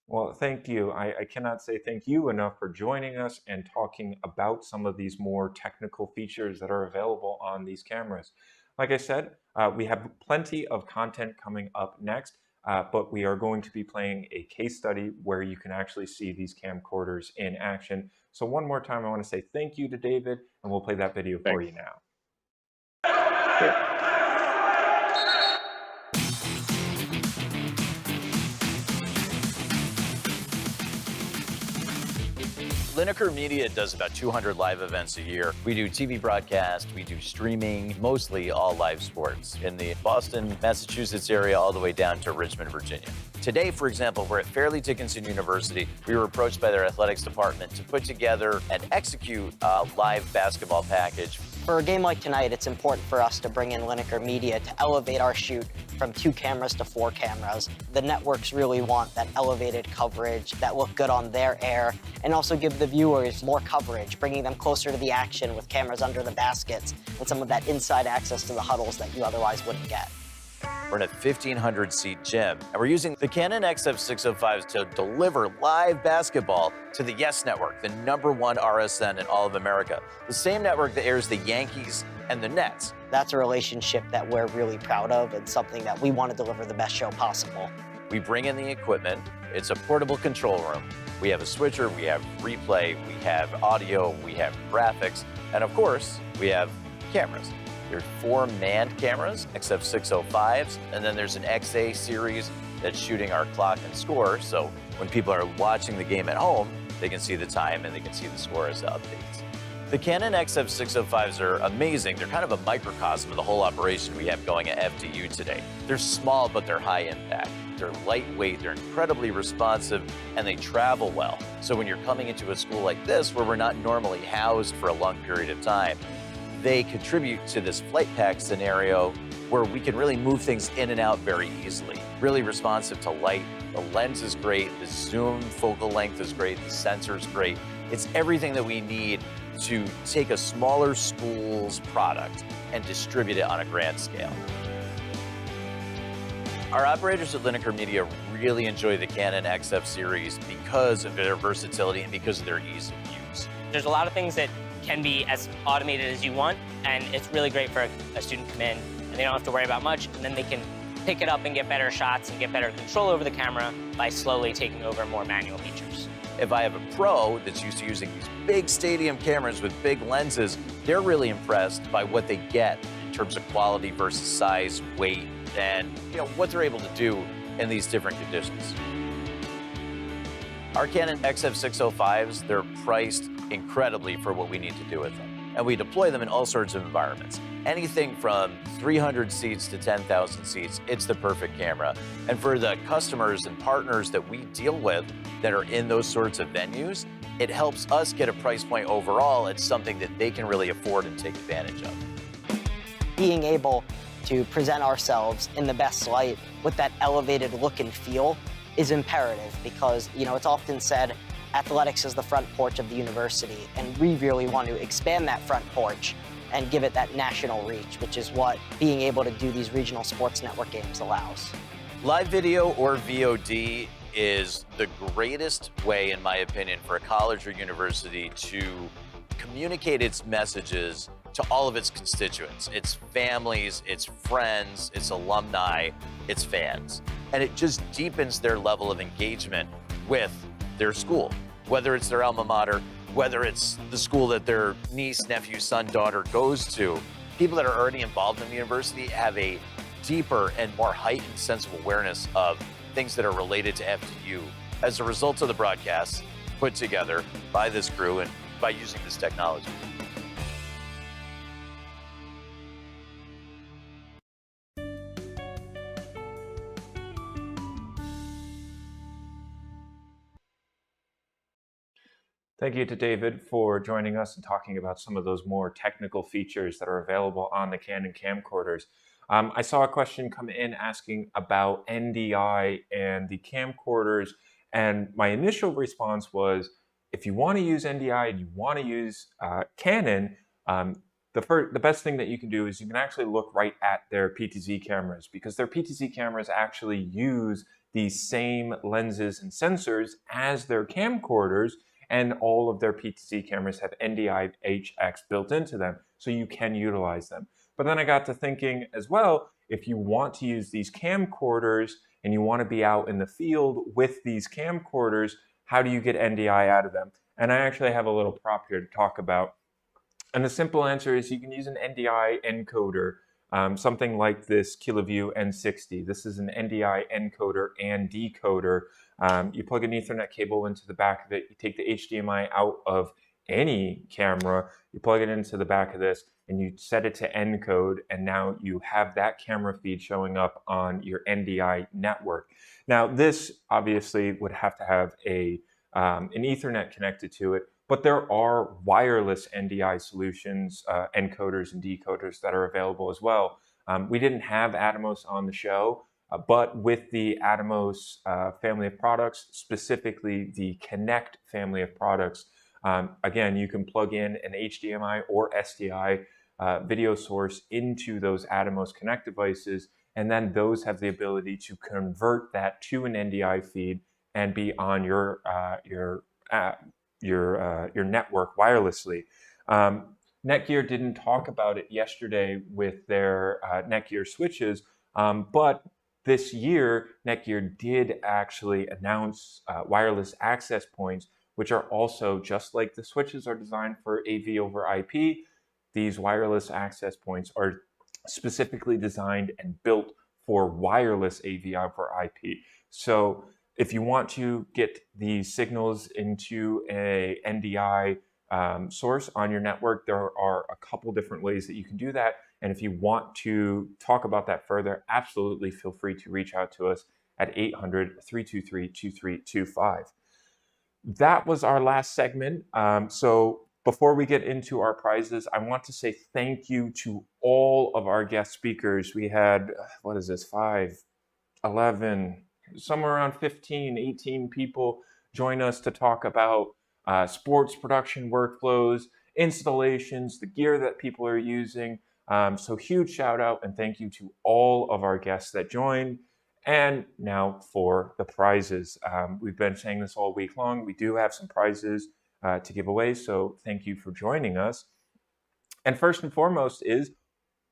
Well, thank you. I cannot say thank you enough for joining us and talking about some of these more technical features that are available on these cameras. Like I said, we have plenty of content coming up next, but we are going to be playing a case study where you can actually see these camcorders in action. So one more time, I want to say thank you to David, and we'll play that video for you now. Sure. Lineker Media does about 200 live events a year. We do TV broadcast, we do streaming, mostly all live sports in the Boston, Massachusetts area, all the way down to Richmond, Virginia. Today, for example, we're at Fairleigh Dickinson University. We were approached by their athletics department to put together and execute a live basketball package For a game like tonight, it's important for us to bring in Lineker Media to elevate our shoot from 2 cameras to 4 cameras. The networks really want that elevated coverage, that look good on their air, and also give the viewers more coverage, bringing them closer to the action with cameras under the baskets and some of that inside access to the huddles that you otherwise wouldn't get. We're in a 1,500-seat gym, and we're using the Canon XF605s to deliver live basketball to the YES Network, the #1 RSN in all of America, the same network that airs the Yankees and the Nets. That's a relationship that we're really proud of and something that we want to deliver the best show possible. We bring in the equipment. It's a portable control room. We have a switcher, we have replay, we have audio, we have graphics, and of course, we have cameras. There's 4 manned cameras, XF605s, and then there's an XA series that's shooting our clock and score, so when people are watching the game at home, they can see the time and they can see the score as it updates. The Canon XF605s are amazing. They're kind of a microcosm of the whole operation we have going at FDU today. They're small, but they're high impact. They're lightweight, they're incredibly responsive, and they travel well. So when you're coming into a school like this, where we're not normally housed for a long period of time, they contribute to this flight pack scenario where we can really move things in and out very easily. Really responsive to light. The lens is great, the zoom focal length is great, the sensor is great. It's everything that we need to take a smaller school's product and distribute it on a grand scale. Our operators at Lineker Media really enjoy the Canon XF series because of their versatility and because of their ease of use. There's a lot of things that can be as automated as you want, and it's really great for a student to come in and they don't have to worry about much, and then they can pick it up and get better shots and get better control over the camera by slowly taking over more manual features. If I have a pro that's used to using these big stadium cameras with big lenses, they're really impressed by what they get in terms of quality versus size, weight, and what they're able to do in these different conditions. Our Canon XF605s, they're priced incredibly for what we need to do with them. And we deploy them in all sorts of environments. Anything from 300 seats to 10,000 seats, it's the perfect camera. And for the customers and partners that we deal with that are in those sorts of venues, it helps us get a price point overall. It's something that they can really afford and take advantage of. Being able to present ourselves in the best light with that elevated look and feel is imperative because, it's often said, athletics is the front porch of the university, and we really want to expand that front porch and give it that national reach, which is what being able to do these regional sports network games allows. Live video or VOD is the greatest way, in my opinion, for a college or university to communicate its messages to all of its constituents, its families, its friends, its alumni, its fans. And it just deepens their level of engagement with their school, whether it's their alma mater, whether it's the school that their niece, nephew, son, daughter goes to. People that are already involved in the university have a deeper and more heightened sense of awareness of things that are related to FDU as a result of the broadcasts put together by this crew and by using this technology. Thank you to David for joining us and talking about some of those more technical features that are available on the Canon camcorders. I saw a question come in asking about NDI and the camcorders, and my initial response was, if you want to use NDI and you want to use Canon, the best thing that you can do is you can actually look right at their PTZ cameras, because their PTZ cameras actually use the same lenses and sensors as their camcorders, and all of their PTZ cameras have NDI-HX built into them, so you can utilize them. But then I got to thinking as well, if you want to use these camcorders and you want to be out in the field with these camcorders, how do you get NDI out of them? And I actually have a little prop here to talk about. And the simple answer is you can use an NDI encoder, something like this KiloView N60. This is an NDI encoder and decoder. You plug an Ethernet cable into the back of it, you take the HDMI out of any camera, you plug it into the back of this, and you set it to encode, and now you have that camera feed showing up on your NDI network. Now, this obviously would have to have an Ethernet connected to it, but there are wireless NDI solutions, encoders and decoders that are available as well. We didn't have Atomos on the show, but with the Atomos family of products, specifically the Connect family of products, again, you can plug in an HDMI or SDI video source into those Atomos Connect devices, and then those have the ability to convert that to an NDI feed and be on your network wirelessly. Netgear didn't talk about it yesterday with their Netgear switches, but this year Netgear did actually announce wireless access points, which are also, just like the switches are designed for AV over IP, these wireless access points are specifically designed and built for wireless AV over IP. So if you want to get these signals into a NDI source on your network, there are a couple different ways that you can do that. And if you want to talk about that further, absolutely feel free to reach out to us at 800-323-2325. That was our last segment. So before we get into our prizes, I want to say thank you to all of our guest speakers. We had, 5, 11, somewhere around 15, 18 people join us to talk about sports production workflows, installations, the gear that people are using. So huge shout out and thank you to all of our guests that joined. And now for the prizes. We've been saying this all week long. We do have some prizes to give away, so thank you for joining us. And first and foremost is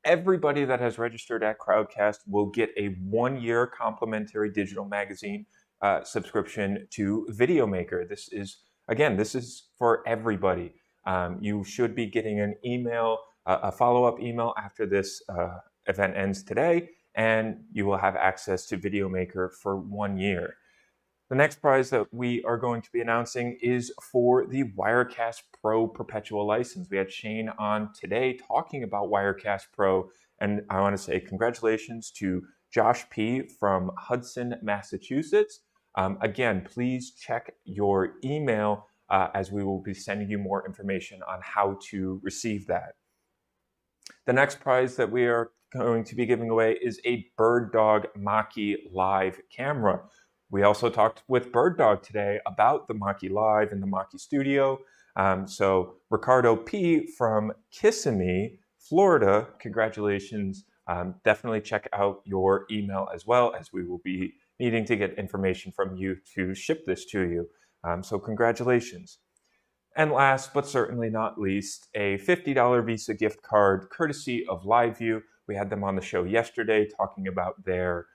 everybody that has registered at Crowdcast will get a 1-year complimentary digital magazine subscription to Videomaker. This is for everybody. You should be getting an email, a follow-up email after this event ends today, and you will have access to Videomaker for 1 year. The next prize that we are going to be announcing is for the Wirecast Pro perpetual license. We had Shane on today talking about Wirecast Pro, and I want to say congratulations to Josh P. from Hudson, Massachusetts. Again, please check your email as we will be sending you more information on how to receive that. The next prize that we are going to be giving away is a BirdDog Maki Live camera. We also talked with BirdDog today about the Maki Live and the Maki Studio. So Ricardo P. from Kissimmee, Florida, congratulations. Definitely check out your email as well, as we will be needing to get information from you to ship this to you. So congratulations. And last but certainly not least, a $50 Visa gift card courtesy of LiveView. We had them on the show yesterday talking about their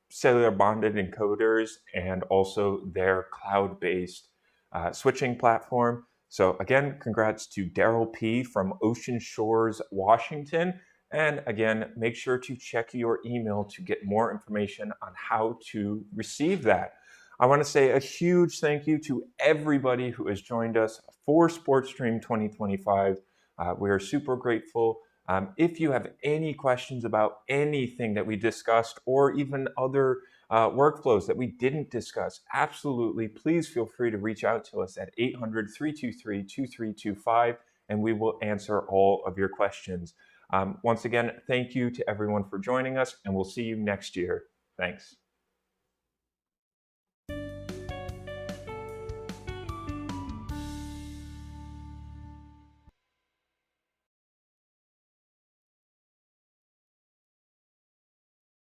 cellular bonded encoders and also their cloud-based switching platform. So again, congrats to Daryl P. from Ocean Shores, Washington. And again, make sure to check your email to get more information on how to receive that. I want to say a huge thank you to everybody who has joined us for SportStream 2025. We are super grateful. If you have any questions about anything that we discussed or even other workflows that we didn't discuss, absolutely, please feel free to reach out to us at 800-323-2325, and we will answer all of your questions. Once again, thank you to everyone for joining us, and we'll see you next year. Thanks.